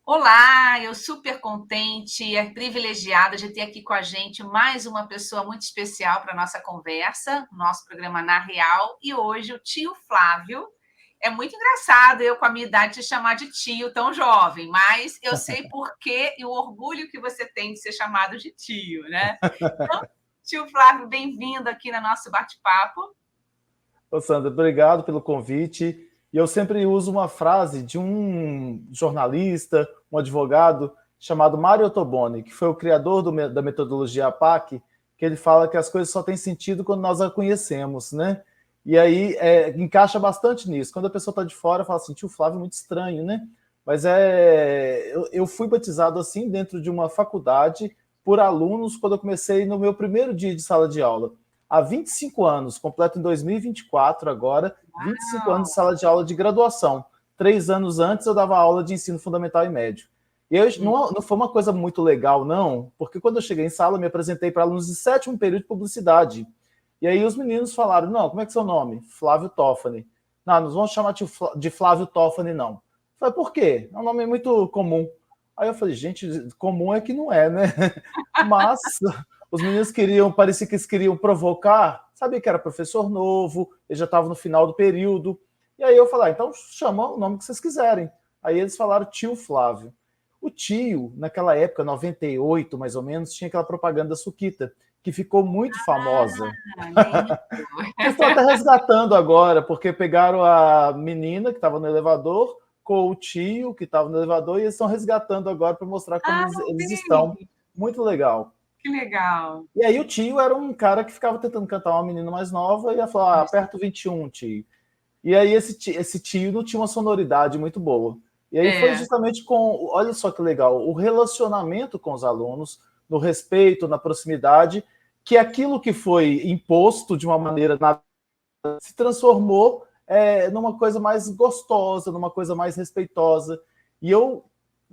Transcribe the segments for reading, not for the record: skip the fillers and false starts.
Olá, eu super contente, privilegiada de ter aqui com a gente mais uma pessoa muito especial para a nossa conversa, nosso programa Na Real, e hoje o tio Flávio. É muito engraçado eu, com a minha idade, te chamar de tio tão jovem, mas eu sei por quê e o orgulho que você tem de ser chamado de tio, né? Então, tio Flávio, bem-vindo aqui no nosso bate-papo. Ô, Sandra, obrigado pelo convite. E eu sempre uso uma frase de um jornalista, um advogado, chamado Mario Toboni, que foi o criador da metodologia APAC, que ele fala que as coisas só têm sentido quando nós a conhecemos, né? E aí encaixa bastante nisso. Quando a pessoa está de fora, fala assim, tio Flávio é muito estranho, né? Mas eu fui batizado assim dentro de uma faculdade por alunos quando eu comecei no meu primeiro dia de sala de aula há 25 anos, completo em 2024 agora, 25 anos Uau! de sala de aula de graduação. 3 anos antes eu dava aula de ensino fundamental e médio. E eu, não foi uma coisa muito legal, não, porque quando eu cheguei em sala, eu me apresentei para alunos de sétimo período de publicidade. E aí os meninos falaram, não, como é que é seu nome? Flávio Toffani. Não, nos vamos chamar de Flávio Toffani, não. Eu falei, por quê? É um nome muito comum. Aí eu falei, gente, comum é que não é, né? Mas os meninos parecia que eles queriam provocar, sabia que era professor novo, ele já estava no final do período. E aí eu falei, então chama o nome que vocês quiserem. Aí eles falaram tio Flávio. O tio, naquela época, 98 mais ou menos, tinha aquela propaganda da Suquita, que ficou muito famosa. Lembro. Que estão até resgatando agora, porque pegaram a menina que estava no elevador com o tio que estava no elevador e eles estão resgatando agora para mostrar como Ah, eles estão. bem, Muito legal. que legal. E aí o tio era um cara que ficava tentando cantar uma menina mais nova e ia falar, aperta o 21, tio. E aí esse tio não tinha uma sonoridade muito boa. E aí foi É. justamente com, olha só que legal, o relacionamento com os alunos, no respeito, na proximidade, que aquilo que foi imposto de uma maneira se transformou numa coisa mais gostosa, numa coisa mais respeitosa. E eu,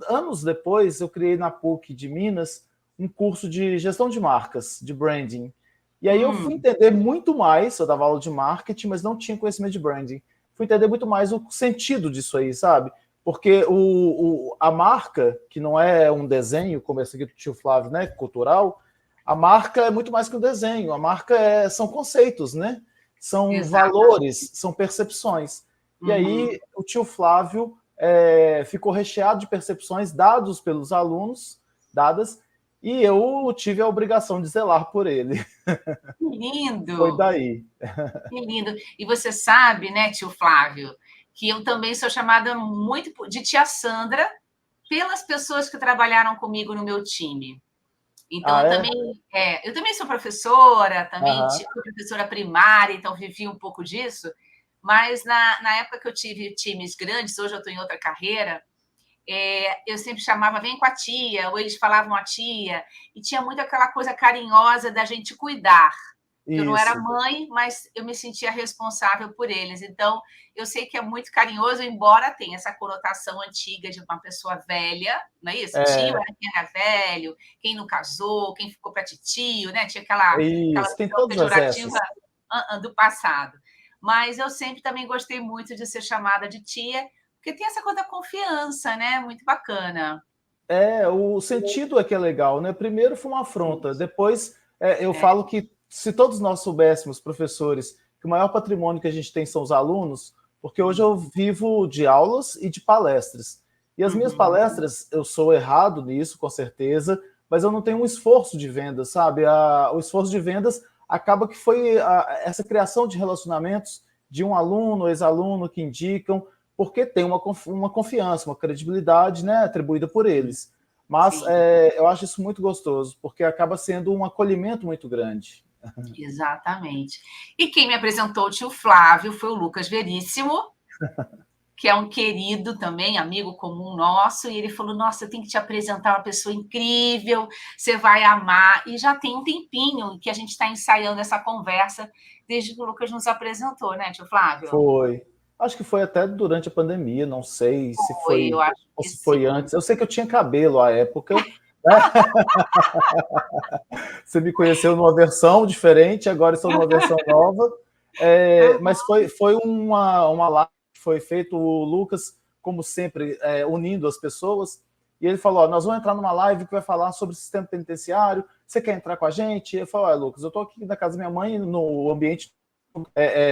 anos depois, eu criei na PUC de Minas um curso de gestão de marcas, de branding. E aí eu fui Hum, entender muito mais, eu dava aula de marketing, mas não tinha conhecimento de branding. Fui entender muito mais o sentido disso aí, sabe? Porque a marca, que não é um desenho, como esse aqui do tio Flávio, né, cultural, a marca é muito mais que um desenho. A marca são conceitos, né? São valores, exatamente. são percepções. E Uhum. aí o tio Flávio ficou recheado de percepções dados pelos alunos, dadas, e eu tive a obrigação de zelar por ele. Que Foi lindo, daí. que lindo. E você sabe, né, tio Flávio, que eu também sou chamada muito de tia Sandra pelas pessoas que trabalharam comigo no meu time. Então, Ah, é? eu também sou professora, também Aham. fui professora primária, então vivi um pouco disso, mas na época que eu tive times grandes, hoje eu estou em outra carreira, eu sempre chamava, vem com a tia, ou eles falavam a tia, e tinha muito aquela coisa carinhosa da gente cuidar. Eu não era Isso. mãe, mas eu me sentia responsável por eles. Então, eu sei que é muito carinhoso, embora tenha essa conotação antiga de uma pessoa velha, não é isso? Tio É, era quem era velho, quem não casou, quem ficou para titio, né? Tinha aquela isso. Tem visão todas pejorativa essas. do passado. Mas eu sempre também gostei muito de ser chamada de tia, porque tem essa coisa da confiança, né? Muito bacana. O sentido é que é legal, né? Primeiro foi uma Sim. afronta, depois eu É. falo que se todos nós soubéssemos, professores, que o maior patrimônio que a gente tem são os alunos, porque hoje eu vivo de aulas e de palestras. E as minhas Uhum. palestras, eu sou errado nisso, com certeza, mas eu não tenho um esforço de vendas, sabe? O esforço de vendas acaba que foi essa criação de relacionamentos de um aluno, ex-aluno que indicam, porque tem uma confiança, uma credibilidade, né, atribuída por eles. Mas Sim. eu acho isso muito gostoso, porque acaba sendo um acolhimento muito grande. Exatamente. E quem me apresentou o tio Flávio foi o Lucas Veríssimo, que é um querido também, amigo comum nosso, e ele falou: Nossa, eu tenho que te apresentar uma pessoa incrível, você vai amar. E já tem um tempinho que a gente está ensaiando essa conversa, desde que o Lucas nos apresentou, né, tio Flávio? Foi. Acho que foi até durante a pandemia, não sei se Foi, eu foi acho ou que se foi sim. antes. Eu sei que eu tinha cabelo à época, né? Você me conheceu numa versão diferente, agora estou numa versão nova. Mas foi uma live que foi feito o Lucas, como sempre, unindo as pessoas. e ele falou, nós vamos entrar numa live que vai falar sobre o sistema penitenciário, você quer entrar com a gente? Eu falei, Lucas, eu estou aqui na casa da minha mãe, no ambiente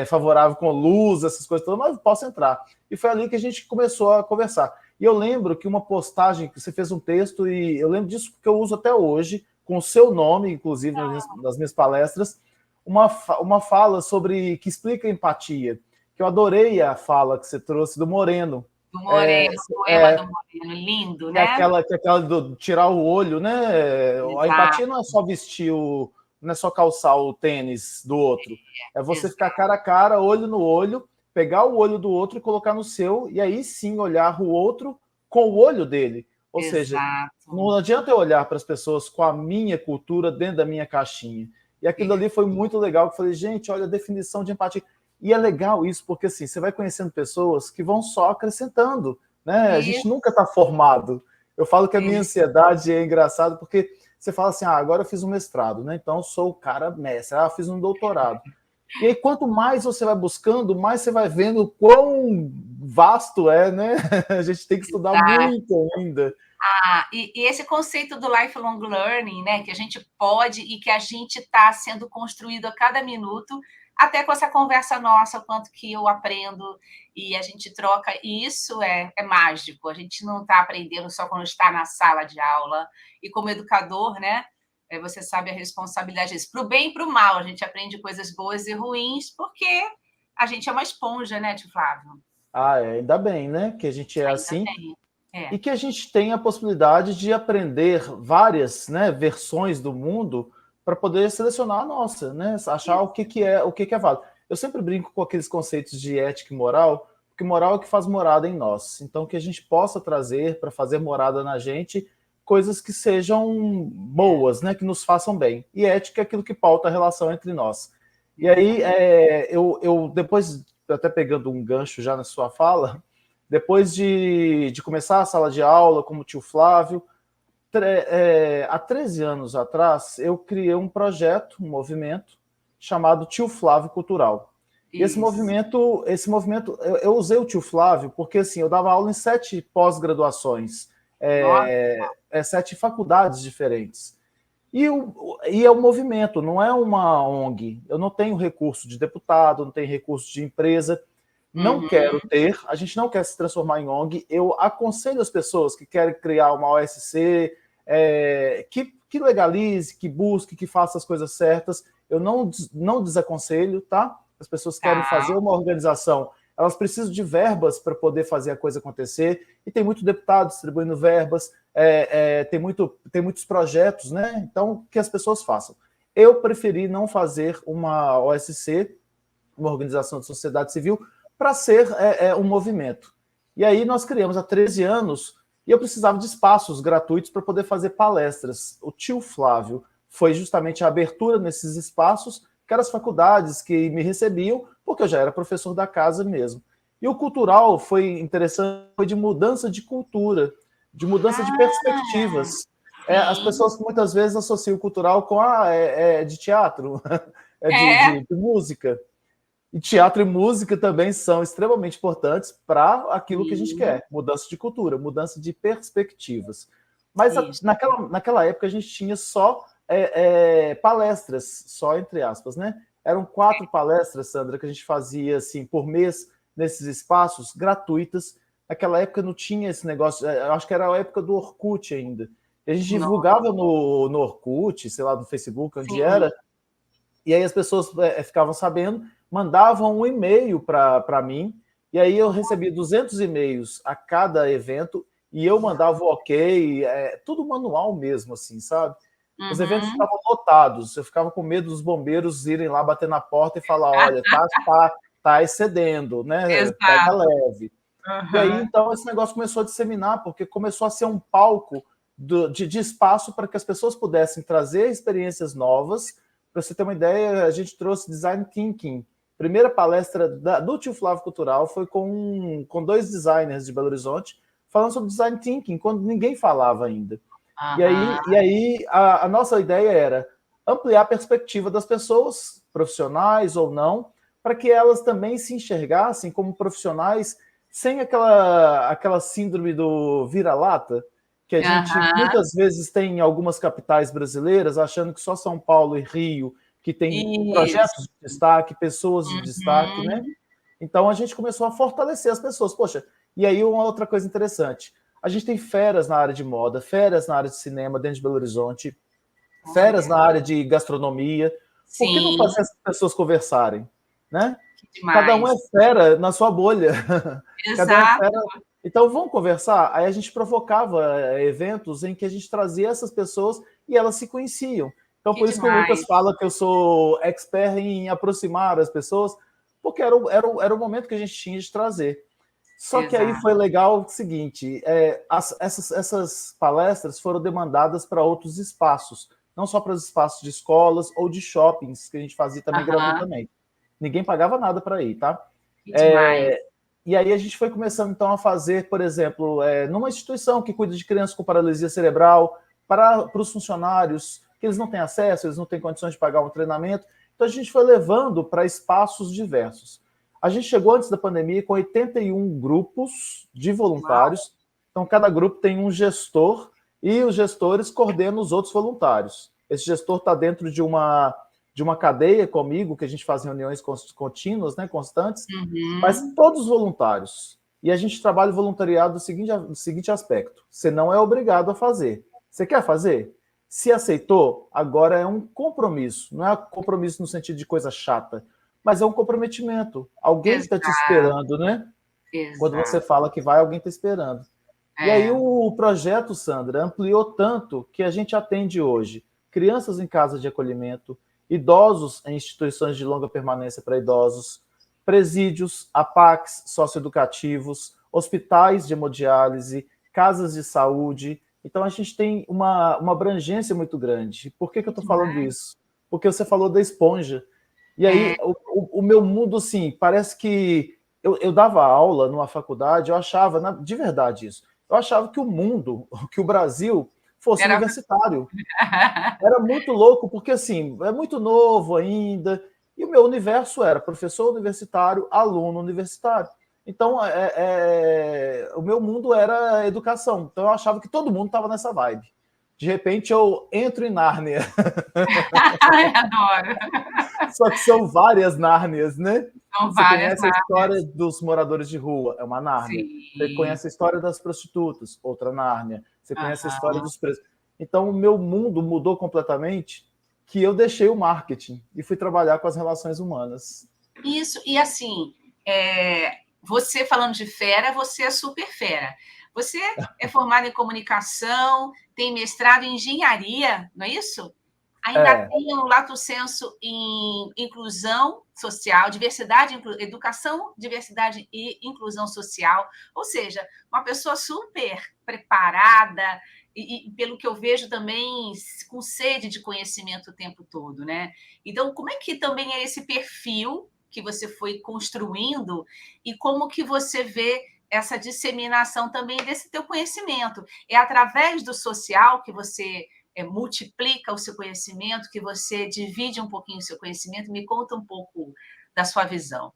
favorável com luz, essas coisas todas, mas posso entrar. E foi ali que a gente começou a conversar. E eu lembro que uma postagem, que você fez um texto, e eu lembro disso que eu uso até hoje, com o seu nome, inclusive, nas minhas palestras, uma fala sobre que explica a empatia, que eu adorei a fala que você trouxe do Moreno. Do Moreno, o poema do Moreno, lindo, né? Que é aquela do tirar o olho, né? Exato. A empatia não é só vestir não é só calçar o tênis do outro. É você ficar cara a cara, olho no olho, pegar o olho do outro e colocar no seu, e aí sim olhar o outro com o olho dele. Ou seja, não adianta eu olhar para as pessoas com a minha cultura dentro da minha caixinha. E aquilo ali foi muito legal, que eu falei, gente, olha a definição de empatia. E é legal isso, porque assim, você vai conhecendo pessoas que vão só acrescentando, né? A gente nunca está formado. Eu falo que a minha ansiedade é engraçado, porque você fala assim, agora eu fiz um mestrado, né? Então eu sou o cara mestre, eu fiz um doutorado. E aí, quanto mais você vai buscando, mais você vai vendo quão vasto é, né? A gente tem que estudar muito ainda. E esse conceito do lifelong learning, né? Que a gente pode e que a gente está sendo construído a cada minuto, até com essa conversa nossa, o quanto que eu aprendo e a gente troca, e isso é mágico. A gente não está aprendendo só quando está na sala de aula. E como educador, né? Você sabe a responsabilidade disso. Para o bem e para o mal, a gente aprende coisas boas e ruins, porque a gente é uma esponja, né, tio Flávio? Ainda bem, né? Que a gente é ainda assim. Bem. E que a gente tem a possibilidade de aprender várias, né, versões do mundo para poder selecionar a nossa, né? Achar o que é válido. Eu sempre brinco com aqueles conceitos de ética e moral, porque moral é o que faz morada em nós. Então, que a gente possa trazer para fazer morada na gente coisas que sejam boas, né? Que nos façam bem. E ética é aquilo que pauta a relação entre nós. E aí, eu depois, até pegando um gancho já na sua fala, depois de começar a sala de aula, como o tio Flávio, há 13 anos atrás, eu criei um projeto, um movimento, chamado Tio Flávio Cultural. E esse movimento, eu usei o tio Flávio porque assim, eu dava aula em 7 pós-graduações, 7 faculdades diferentes. E é um movimento, não é uma ONG. Eu não tenho recurso de deputado, não tenho recurso de empresa. Não quero ter, a gente não quer se transformar em ONG. Eu aconselho as pessoas que querem criar uma OSC, que legalize, que busque, que faça as coisas certas. Eu não desaconselho, tá? As pessoas querem fazer uma organização, elas precisam de verbas para poder fazer a coisa acontecer, e tem muito deputado distribuindo verbas, tem muitos projetos, né? Então, que as pessoas façam. Eu preferi não fazer uma OSC, uma organização de sociedade civil, para ser um movimento. E aí nós criamos há 13 anos, e eu precisava de espaços gratuitos para poder fazer palestras. O tio Flávio foi justamente a abertura nesses espaços, que eram as faculdades que me recebiam, porque eu já era professor da casa mesmo. E o cultural foi interessante, foi de mudança de cultura, de mudança de perspectivas. As pessoas muitas vezes associam o cultural com de teatro, de música. E teatro e música também são extremamente importantes para aquilo que a gente quer, mudança de cultura, mudança de perspectivas. Mas naquela época a gente tinha só palestras, só entre aspas, né? Eram 4 palestras, Sandra, que a gente fazia assim, por mês nesses espaços, gratuitas. Naquela época não tinha esse negócio, acho que era a época do Orkut ainda. E a gente divulgava no Orkut, sei lá, no Facebook, onde era, e aí as pessoas ficavam sabendo, mandavam um e-mail para mim, e aí eu recebia 200 e-mails a cada evento, e eu mandava o ok, tudo manual mesmo, assim, sabe? Os eventos estavam lotados, eu ficava com medo dos bombeiros irem lá bater na porta e falar, olha, tá excedendo, né? Pega leve. E aí, então, esse negócio começou a disseminar, porque começou a ser um palco de espaço para que as pessoas pudessem trazer experiências novas. Para você ter uma ideia, a gente trouxe Design Thinking. Primeira palestra do Tio Flávio Cultural foi com 2 designers de Belo Horizonte, falando sobre Design Thinking, quando ninguém falava ainda. E aí a nossa ideia era ampliar a perspectiva das pessoas, profissionais ou não, para que elas também se enxergassem como profissionais sem aquela síndrome do vira-lata, que a gente muitas vezes tem em algumas capitais brasileiras, achando que só São Paulo e Rio que tem projetos de destaque, pessoas de destaque, né? Então a gente começou a fortalecer as pessoas. Poxa, e aí uma outra coisa interessante, a gente tem feras na área de moda, feras na área de cinema dentro de Belo Horizonte, feras na área de gastronomia. Sim. Por que não fazer as pessoas conversarem, né? Demais. Cada um é fera na sua bolha. Exato. Cada um é fera. Então, vamos conversar? Aí a gente provocava eventos em que a gente trazia essas pessoas e elas se conheciam. Então, por isso que o Lucas fala que eu sou expert em aproximar as pessoas, porque era o momento que a gente tinha de trazer. Só que aí foi legal o seguinte, essas palestras foram demandadas para outros espaços, não só para os espaços de escolas ou de shoppings, que a gente fazia também gratuitamente. Ninguém pagava nada para ir, tá? E aí a gente foi começando, então, a fazer, por exemplo, numa instituição que cuida de crianças com paralisia cerebral, para os funcionários, que eles não têm acesso, eles não têm condições de pagar um treinamento. Então, a gente foi levando para espaços diversos. A gente chegou antes da pandemia com 81 grupos de voluntários. Uau. Então, cada grupo tem um gestor e os gestores coordenam os outros voluntários. Esse gestor está dentro de uma cadeia comigo, que a gente faz reuniões contínuas, né, constantes, mas todos voluntários. E a gente trabalha o voluntariado do seguinte aspecto: você não é obrigado a fazer. Você quer fazer? Se aceitou, agora é um compromisso. Não é um compromisso no sentido de coisa chata, mas é um comprometimento. Alguém está te esperando, né? Exato. Quando você fala que vai, alguém está esperando. E aí o projeto, Sandra, ampliou tanto que a gente atende hoje crianças em casa de acolhimento, idosos em instituições de longa permanência para idosos, presídios, APACs socioeducativos, hospitais de hemodiálise, casas de saúde. Então, a gente tem uma abrangência muito grande. Por que eu estou falando isso? Porque você falou da esponja. E aí, o meu mundo, assim, parece que... Eu dava aula numa faculdade, eu achava, de verdade isso, eu achava que o mundo, que o Brasil, fosse universitário. Era muito louco, porque, assim, é muito novo ainda, e o meu universo era professor universitário, aluno universitário. Então, o meu mundo era educação. Então, eu achava que todo mundo estava nessa vibe. De repente, eu entro em Nárnia. Adoro. Só que são várias Nárnias, né? São Você várias conhece a história dos moradores de rua, é uma Nárnia. Sim. Você conhece a história das prostitutas, outra Nárnia. Você conhece a história dos presos. Então, o meu mundo mudou completamente, que eu deixei o marketing e fui trabalhar com as relações humanas. Isso, e assim, você falando de fera, você é super fera. Você é formado em comunicação, tem mestrado em engenharia, não é isso? Ainda tem o lato sensu em inclusão social, educação, diversidade e inclusão social. Ou seja, uma pessoa super preparada e pelo que eu vejo também com sede de conhecimento o tempo todo, né? Então, como é que também é esse perfil que você foi construindo e como que você vê essa disseminação também desse teu conhecimento? É através do social que você multiplica o seu conhecimento, que você divide um pouquinho o seu conhecimento? Me conta um pouco da sua visão.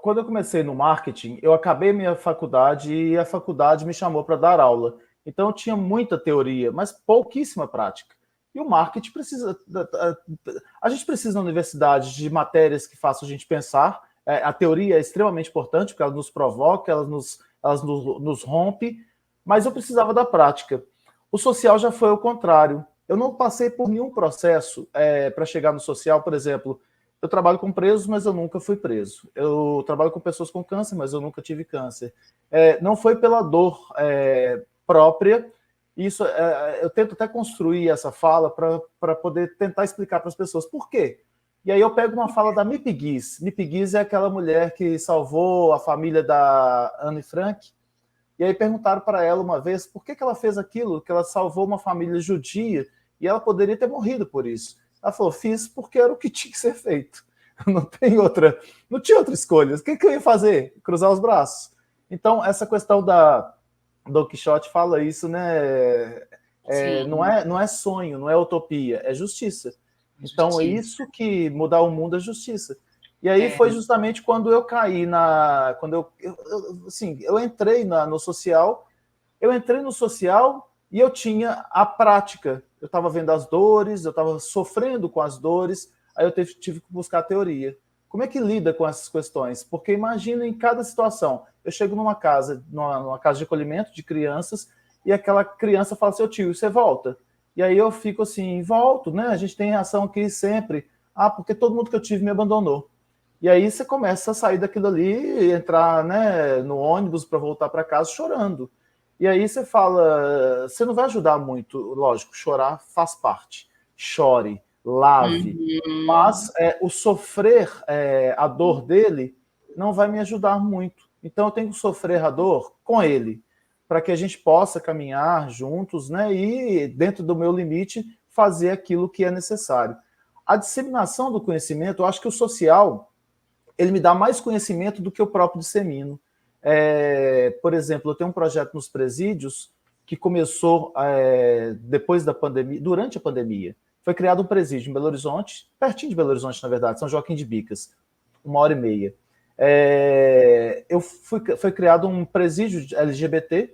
Quando eu comecei no marketing, eu acabei minha faculdade e a faculdade me chamou para dar aula. Então, eu tinha muita teoria, mas pouquíssima prática. E o marketing precisa... A gente precisa na universidade de matérias que façam a gente pensar. A teoria é extremamente importante, porque ela nos provoca, ela nos rompe, mas eu precisava da prática. O social já foi o contrário. Eu não passei por nenhum processo para chegar no social. Por exemplo, eu trabalho com presos, mas eu nunca fui preso. Eu trabalho com pessoas com câncer, mas eu nunca tive câncer. Não foi pela dor própria. Isso, eu tento até construir essa fala para poder tentar explicar para as pessoas por quê. E aí eu pego uma fala da Mipi Guiz. Mipi Guiz é aquela mulher que salvou a família da Anne Frank. E aí perguntaram para ela uma vez por que ela fez aquilo, que ela salvou uma família judia e ela poderia ter morrido por isso. Ela falou, fiz porque era o que tinha que ser feito. Não tinha outra escolha. O que eu ia fazer? Cruzar os braços. Então, essa questão da Don Quixote fala isso, né? Não é sonho, não é utopia, é justiça. Então, é isso que mudar o mundo é justiça. E aí foi justamente quando eu caí quando eu entrei no social. Eu entrei no social e eu tinha a prática. Eu estava vendo as dores, eu estava sofrendo com as dores, aí eu tive que buscar a teoria. Como é que lida com essas questões? Porque imagina em cada situação. Eu chego numa casa de acolhimento de crianças, e aquela criança fala assim, tio, você volta? E aí eu fico assim, volto, né? A gente tem reação aqui sempre. Porque todo mundo que eu tive me abandonou. E aí você começa a sair daquilo ali, entrar, né, no ônibus para voltar para casa chorando. E aí você fala, você não vai ajudar muito, lógico, chorar faz parte. Chore, lave. Mas o sofrer, a dor dele, não vai me ajudar muito. Então eu tenho que sofrer a dor com ele, para que a gente possa caminhar juntos, né, e, dentro do meu limite, fazer aquilo que é necessário. A disseminação do conhecimento, eu acho que o social, ele me dá mais conhecimento do que eu próprio dissemino. Por exemplo, eu tenho um projeto nos presídios que começou depois da pandemia, durante a pandemia. Foi criado um presídio em Belo Horizonte, pertinho de Belo Horizonte, na verdade, São Joaquim de Bicas, 1h30. Foi criado um presídio LGBT.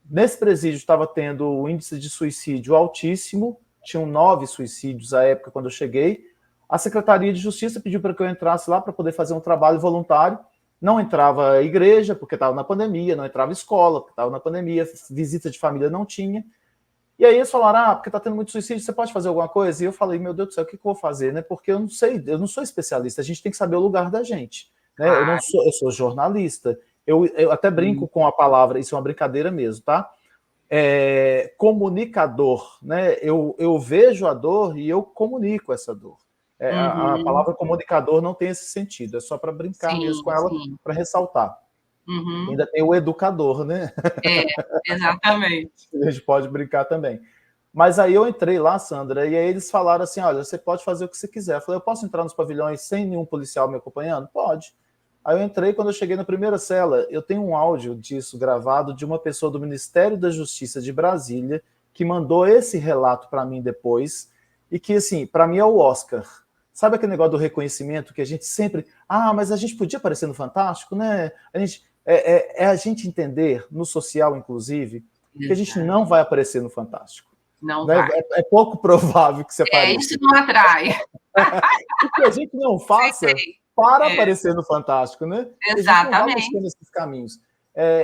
Nesse presídio estava tendo o índice de suicídio altíssimo, tinham 9 suicídios à época quando eu cheguei. A Secretaria de Justiça pediu para que eu entrasse lá para poder fazer um trabalho voluntário. Não entrava a igreja, porque estava na pandemia, não entrava escola, porque estava na pandemia, visita de família não tinha. E aí eles falaram, porque está tendo muito suicídio, você pode fazer alguma coisa? E eu falei, meu Deus do céu, o que eu vou fazer? Né? Porque eu não sei, eu não sou especialista, a gente tem que saber o lugar da gente. Né? Eu sou jornalista, eu até brinco com a palavra, isso é uma brincadeira mesmo, tá? Comunicador, né? Eu vejo a dor e eu comunico essa dor. A palavra comunicador não tem esse sentido, é só para brincar mesmo com ela, para ressaltar. Ainda tem o educador, né? Exatamente. A gente pode brincar também. Mas aí eu entrei lá, Sandra, e aí eles falaram assim, olha, você pode fazer o que você quiser. Eu falei, eu posso entrar nos pavilhões sem nenhum policial me acompanhando? Pode. Aí eu entrei, quando eu cheguei na primeira cela, eu tenho um áudio disso gravado de uma pessoa do Ministério da Justiça de Brasília que mandou esse relato para mim depois, e que, assim, para mim é o Oscar. Sabe aquele negócio do reconhecimento que a gente sempre... mas a gente podia aparecer no Fantástico, né? A gente entender, no social, inclusive, que a gente não vai aparecer no Fantástico. Não né? vai. É pouco provável que você apareça. Isso não atrai. O que a gente não faça para aparecer no Fantástico, né? Exatamente. A gente não vai mexer nesses caminhos.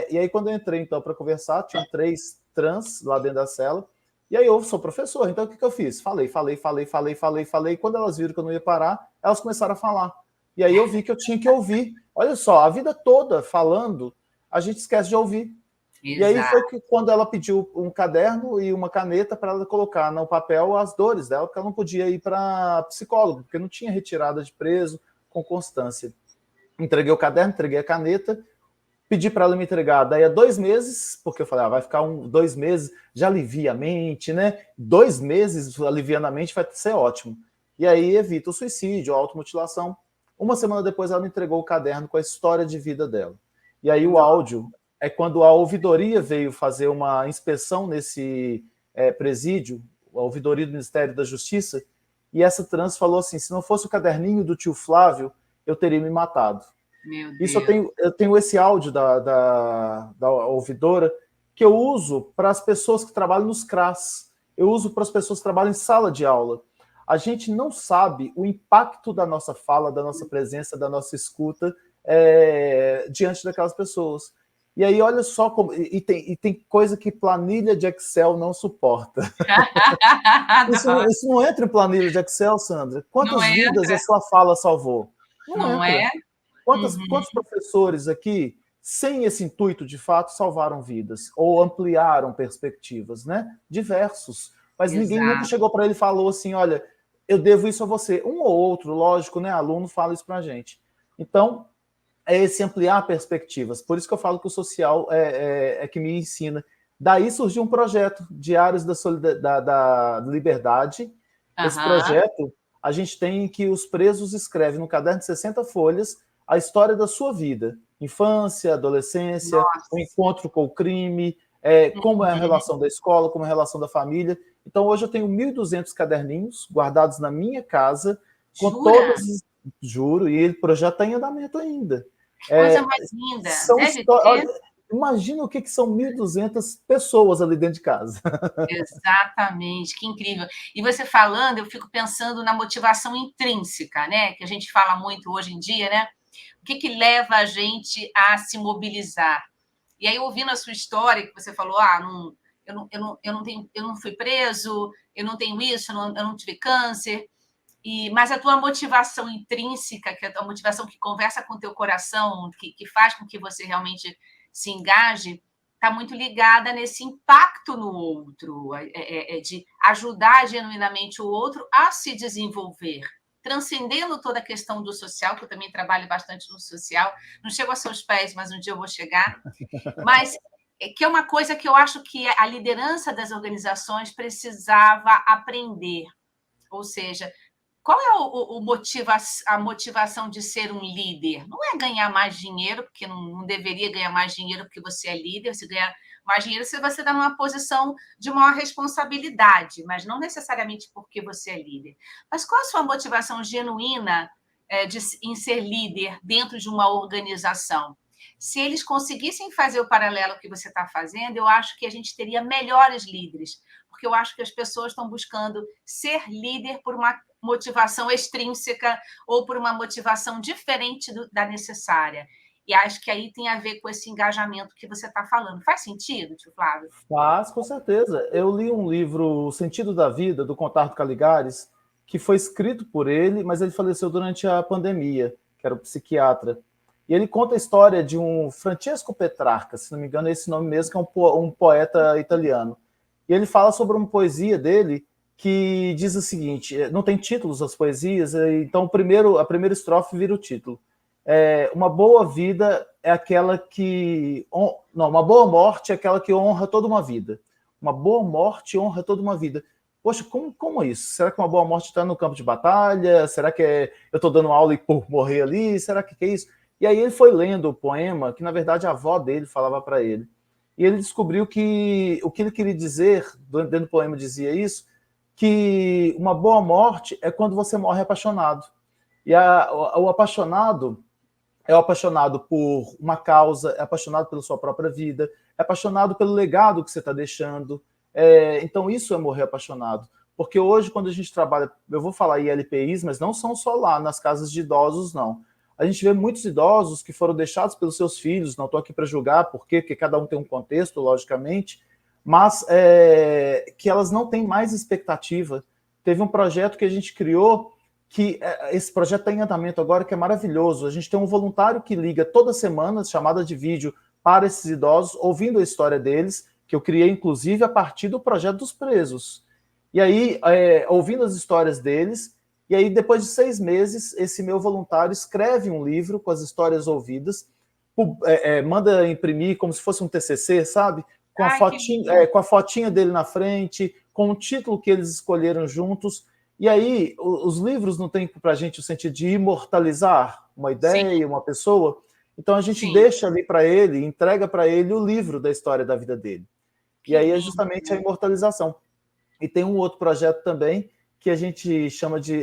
E aí, quando eu entrei, então, para conversar, tinham 3 trans lá dentro da cela, e aí eu sou professor, então o que eu fiz? Falei. Quando elas viram que eu não ia parar, elas começaram a falar. E aí eu vi que eu tinha que ouvir. Olha só, a vida toda falando, a gente esquece de ouvir. Exato. E aí foi que quando ela pediu um caderno e uma caneta para ela colocar no papel as dores dela, porque ela não podia ir para psicólogo, porque não tinha retirada de preso com constância. Entreguei o caderno, entreguei a caneta, pedi para ela me entregar daí a 2 meses, porque eu falei, vai ficar 2 meses, já alivia a mente, né? 2 meses aliviando a mente vai ser ótimo. E aí evita o suicídio, a automutilação. 1 semana depois ela me entregou o caderno com a história de vida dela. E aí o áudio é quando a ouvidoria veio fazer uma inspeção nesse presídio, a ouvidoria do Ministério da Justiça, e essa trans falou assim, se não fosse o caderninho do tio Flávio, eu teria me matado. Meu Deus. Isso eu tenho esse áudio da ouvidora que eu uso para as pessoas que trabalham nos CRAS, eu uso para as pessoas que trabalham em sala de aula. A gente não sabe o impacto da nossa fala, da nossa presença, da nossa escuta diante daquelas pessoas. E aí, olha só como... E tem coisa que planilha de Excel não suporta. Isso não entra em planilha de Excel, Sandra? Quantas vidas a sua fala salvou? Não entra. Quantos professores aqui, sem esse intuito, de fato, salvaram vidas? Ou ampliaram perspectivas, né? Diversos. Mas ninguém nunca chegou para ele e falou assim, olha, eu devo isso a você. Um ou outro, lógico, né? Aluno fala isso para a gente. Então, é esse ampliar perspectivas. Por isso que eu falo que o social é que me ensina. Daí surgiu um projeto, Diários da Liberdade. Esse projeto, a gente tem que os presos escrevem no caderno de 60 folhas a história da sua vida. Infância, adolescência, o encontro com o crime, como é a relação da escola, como é a relação da família. Então, hoje eu tenho 1.200 caderninhos guardados na minha casa, com todos... Juro, e o projeto está em andamento ainda. Coisa mais linda. Imagina o que são 1.200 pessoas ali dentro de casa. Exatamente, que incrível. E você falando, eu fico pensando na motivação intrínseca, né? Que a gente fala muito hoje em dia, né? O que leva a gente a se mobilizar? E aí, ouvindo a sua história, que você falou, não, eu não fui preso, eu não tenho isso, eu não tive câncer, mas a tua motivação intrínseca, que é a tua motivação que conversa com o teu coração, que faz com que você realmente se engaje, está muito ligada nesse impacto no outro, de ajudar genuinamente o outro a se desenvolver, transcendendo toda a questão do social, que eu também trabalho bastante no social. Não chego a seus pés, mas um dia eu vou chegar. Mas que é uma coisa que eu acho que a liderança das organizações precisava aprender. Ou seja, qual é a motivação de ser um líder? Não é ganhar mais dinheiro, porque não deveria ganhar mais dinheiro porque você é líder, você ganha mais dinheiro se você está numa posição de maior responsabilidade, mas não necessariamente porque você é líder. Mas qual a sua motivação genuína em ser líder dentro de uma organização? Se eles conseguissem fazer o paralelo que você está fazendo, eu acho que a gente teria melhores líderes, porque eu acho que as pessoas estão buscando ser líder por uma motivação extrínseca ou por uma motivação diferente da necessária. E acho que aí tem a ver com esse engajamento que você está falando. Faz sentido, tio Flávio? Faz, com certeza. Eu li um livro, O Sentido da Vida, do Contardo Caligares, que foi escrito por ele, mas ele faleceu durante a pandemia, que era um psiquiatra. E ele conta a história de um Francesco Petrarca, se não me engano é esse nome mesmo, que é um poeta italiano. E ele fala sobre uma poesia dele que diz o seguinte, não tem títulos as poesias, então a primeira estrofe vira o título. Uma boa vida é aquela que... Não, uma boa morte é aquela que honra toda uma vida. Uma boa morte honra toda uma vida. Poxa, como é isso? Será que uma boa morte está no campo de batalha? Será que eu estou dando aula e por morrer ali? Será que é isso? E aí ele foi lendo o poema, que na verdade a avó dele falava para ele. E ele descobriu que o que ele queria dizer, dentro do poema dizia isso, que uma boa morte é quando você morre apaixonado. E o apaixonado é apaixonado por uma causa, é apaixonado pela sua própria vida, é apaixonado pelo legado que você está deixando. Então isso é morrer apaixonado. Porque hoje, quando a gente trabalha, eu vou falar ILPIs, mas não são só lá nas casas de idosos, não. A gente vê muitos idosos que foram deixados pelos seus filhos, não estou aqui para julgar, porque cada um tem um contexto, logicamente, mas que elas não têm mais expectativa. Teve um projeto que a gente criou, que esse projeto está em andamento agora, que é maravilhoso. A gente tem um voluntário que liga toda semana, chamada de vídeo, para esses idosos, ouvindo a história deles, que eu criei, inclusive, a partir do projeto dos presos. E aí, ouvindo as histórias deles, e aí, depois de 6 meses, esse meu voluntário escreve um livro com as histórias ouvidas, manda imprimir como se fosse um TCC, sabe? Com a fotinha dele na frente, com o título que eles escolheram juntos. E aí, os livros não têm para a gente o sentido de imortalizar uma ideia, sim, uma pessoa. Então, a gente sim, deixa ali para ele, entrega para ele o livro da história da vida dele. E aí é justamente a imortalização. E tem um outro projeto também, que a gente chama de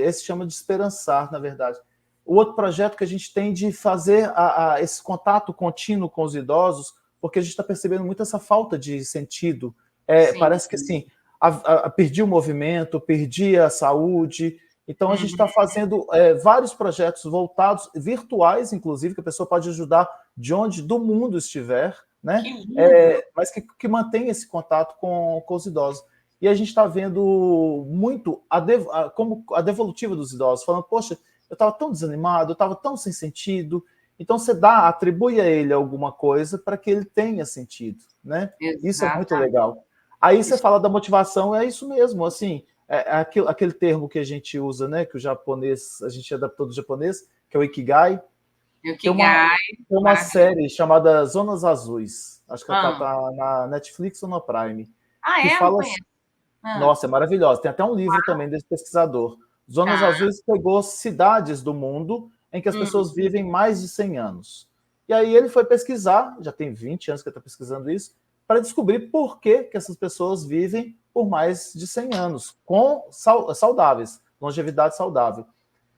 esperançar, na verdade. O outro projeto que a gente tem de fazer esse contato contínuo com os idosos, porque a gente está percebendo muito essa falta de sentido. Parece que assim, perdi o movimento, perdi a saúde. Então, a gente está fazendo vários projetos voltados, virtuais, inclusive, que a pessoa pode ajudar de onde do mundo estiver, né? Mas que mantém esse contato com os idosos. E a gente está vendo muito como a devolutiva dos idosos, falando, poxa, eu estava tão desanimado, eu estava tão sem sentido. Então, você atribui a ele alguma coisa para que ele tenha sentido, né? Exato. Isso é muito legal. Aí você fala da motivação, é isso mesmo, assim, aquele termo que a gente usa, né, que o japonês, a gente adaptou do japonês, que é o Ikigai. Tem uma série chamada Zonas Azuis, acho que ela está na Netflix ou na Prime. Que fala... Nossa, é maravilhosa. Tem até um livro também desse pesquisador. Zonas Azuis pegou cidades do mundo em que as pessoas vivem mais de 100 anos. E aí ele foi pesquisar, já tem 20 anos que ele está pesquisando isso, para descobrir por que essas pessoas vivem por mais de 100 anos, saudáveis, longevidade saudável.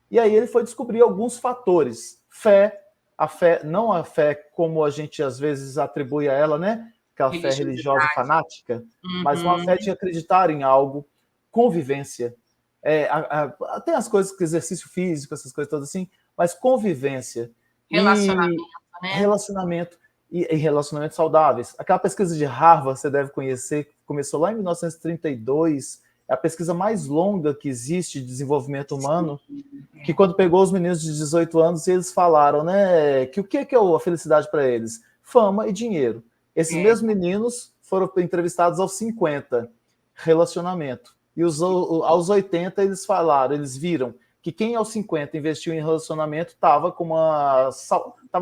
E aí ele foi descobrir alguns fatores. Fé, a fé, não a fé como a gente às vezes atribui a ela, né? Aquela fé religiosa fanática, mas uma fé de acreditar em algo, convivência. Tem as coisas que exercício físico, essas coisas todas assim, mas convivência. Relacionamento, né? Relacionamento. E relacionamentos saudáveis. Aquela pesquisa de Harvard, você deve conhecer, começou lá em 1932, é a pesquisa mais longa que existe de desenvolvimento humano, que quando pegou os meninos de 18 anos, eles falaram, né, que o que é a felicidade para eles? Fama e dinheiro. Esses mesmos meninos foram entrevistados aos 50, relacionamento. E aos 80 eles falaram, eles viram que quem aos 50 investiu em relacionamento estava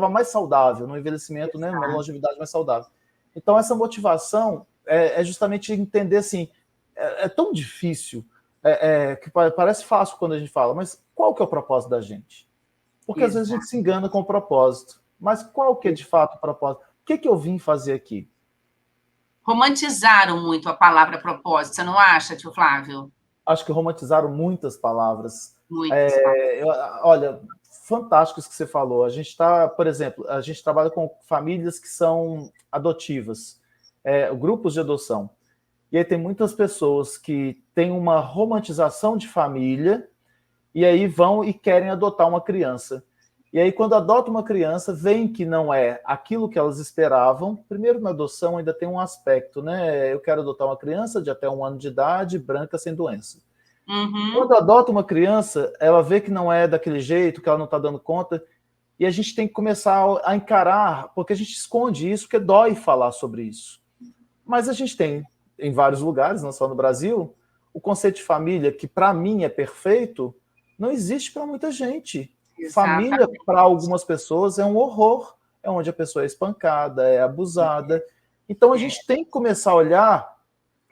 mais saudável, no envelhecimento, né, uma longevidade mais saudável. Então, essa motivação é justamente entender assim, é tão difícil, que parece fácil quando a gente fala, mas qual que é o propósito da gente? Porque às vezes a gente se engana com o propósito, mas qual que é de fato o propósito? O que eu vim fazer aqui? Romantizaram muito a palavra propósito, você não acha, tio Flávio? Acho que romantizaram muitas palavras. Muitas palavras. Olha, fantástico isso que você falou. A gente está, por exemplo, a gente trabalha com famílias que são adotivas, grupos de adoção. E aí tem muitas pessoas que têm uma romantização de família e aí vão e querem adotar uma criança. E aí, quando adotam uma criança, veem que não é aquilo que elas esperavam. Primeiro, na adoção ainda tem um aspecto, né? Eu quero adotar uma criança de até 1 ano de idade, branca, sem doença. Quando adota uma criança, ela vê que não é daquele jeito, que ela não está dando conta, e a gente tem que começar a encarar, porque a gente esconde isso, porque dói falar sobre isso. Mas a gente tem, em vários lugares, não só no Brasil, o conceito de família, que para mim é perfeito, não existe para muita gente. Exatamente. Família, para algumas pessoas, é um horror. É onde a pessoa é espancada, é abusada. Então, a gente tem que começar a olhar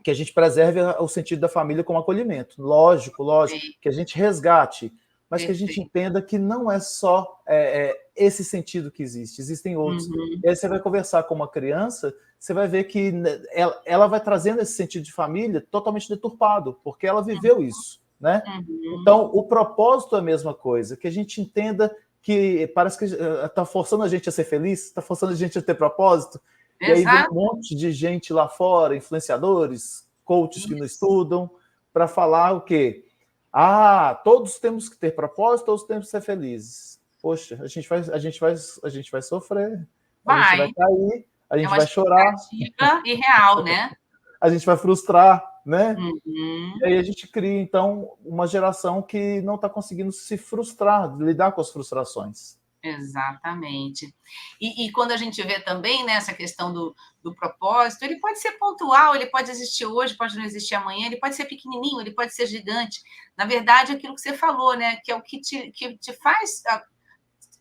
que a gente preserve o sentido da família como acolhimento. Lógico, que a gente resgate, mas que a gente entenda que não é só esse sentido que existe, existem outros. E aí você vai conversar com uma criança, você vai ver que ela vai trazendo esse sentido de família totalmente deturpado, porque ela viveu isso. Né? Então, o propósito é a mesma coisa, que a gente entenda que parece que está forçando a gente a ser feliz, está forçando a gente a ter propósito, e aí vem um monte de gente lá fora, influenciadores, coaches que não estudam, para falar o quê? Todos temos que ter propósito, todos temos que ser felizes. Poxa, a gente vai sofrer, a gente vai cair, a gente vai chorar. E real, né? A gente vai frustrar, né? E aí a gente cria, então, uma geração que não está conseguindo se frustrar, lidar com as frustrações. Exatamente. E quando a gente vê também, né, essa questão do propósito, ele pode ser pontual, ele pode existir hoje, pode não existir amanhã, ele pode ser pequenininho, ele pode ser gigante. Na verdade, aquilo que você falou, né, que é o que te faz,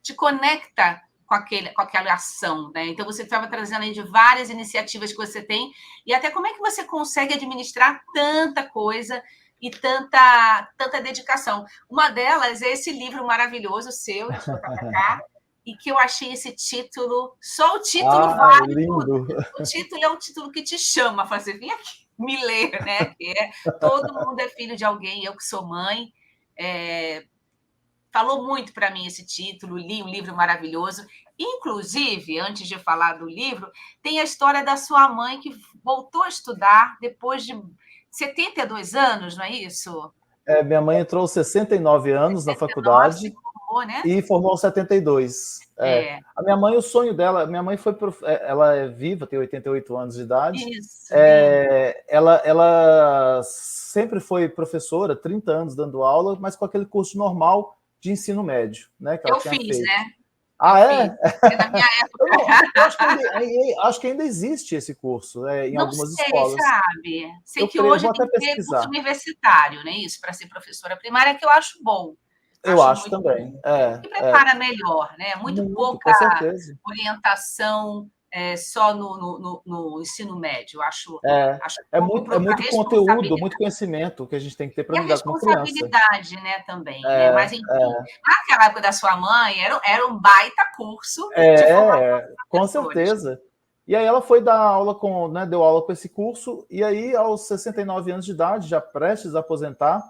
te conecta com aquela ação, né? Então, você estava trazendo aí de várias iniciativas que você tem, e até como é que você consegue administrar tanta coisa e tanta dedicação. Uma delas é esse livro maravilhoso seu, de JK, e que eu achei esse título, só o título vale lindo. Tudo. O título é um título que te chama, fazer, vem aqui, me ler, né? Que Todo Mundo é Filho de Alguém, Eu que Sou Mãe. Falou muito para mim esse título, li um livro maravilhoso. Inclusive, antes de falar do livro, tem a história da sua mãe que voltou a estudar depois de 72 anos, não é isso? Minha mãe entrou aos 69 anos 69, na faculdade formou, né? E formou aos 72. A minha mãe, o sonho dela, minha mãe ela é viva, tem 88 anos de idade. Isso. Ela sempre foi professora, 30 anos dando aula, mas com aquele curso normal de ensino médio, né? Que ela tinha feito. Né? Na minha época. Eu acho que ainda existe esse curso em algumas escolas. Sabe? Sei que hoje tem que ter curso universitário, né? Isso, para ser professora primária, que eu acho bom. Eu acho também. E prepara melhor, né? Muito pouca orientação só no ensino médio. Acho muito conteúdo, muito conhecimento que a gente tem que ter para lidar com criança. Responsabilidade, né, também. Né? Mas, enfim, naquela época da sua mãe, era um baita curso de formação. Com certeza. E aí ela foi dar aula deu aula com esse curso, e aí, aos 69 anos de idade, já prestes a aposentar,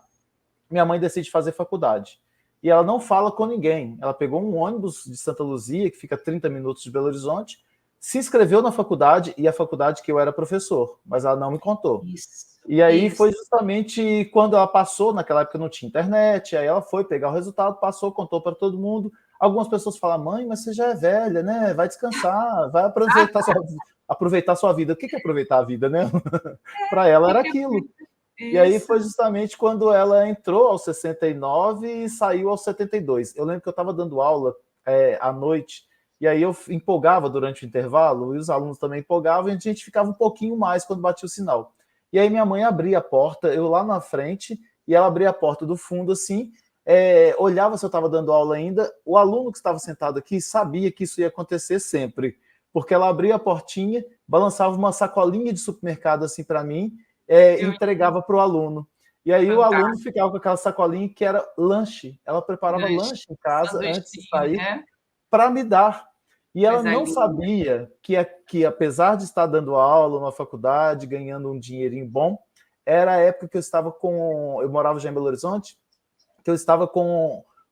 minha mãe decide fazer faculdade. e ela não fala com ninguém. Ela pegou um ônibus de Santa Luzia, que fica a 30 minutos de Belo Horizonte, se inscreveu na faculdade, e a faculdade que eu era professor, mas ela não me contou. E aí foi justamente quando ela passou, naquela época não tinha internet, aí ela foi pegar o resultado, passou, contou para todo mundo. Algumas pessoas falam, mãe, mas você já é velha, né? Vai descansar, vai aproveitar sua vida. O que é aproveitar a vida, né? Para ela era aquilo. Isso. E aí foi justamente quando ela entrou aos 69 e saiu aos 72. Eu lembro que eu estava dando aula à noite, e aí eu empolgava durante o intervalo, e os alunos também empolgavam, e a gente ficava um pouquinho mais quando batia o sinal. E aí minha mãe abria a porta, eu lá na frente, e ela abria a porta do fundo assim, olhava se eu estava dando aula ainda. O aluno que estava sentado aqui sabia que isso ia acontecer sempre, porque ela abria a portinha, balançava uma sacolinha de supermercado assim para mim, e entregava para o aluno. E aí o aluno ficava com aquela sacolinha que era lanche. Ela preparava lanche em casa antes de sair para me dar. E ela não sabia que, apesar de estar dando aula na faculdade, ganhando um dinheirinho bom, era a época que eu estava eu morava já em Belo Horizonte, que eu estava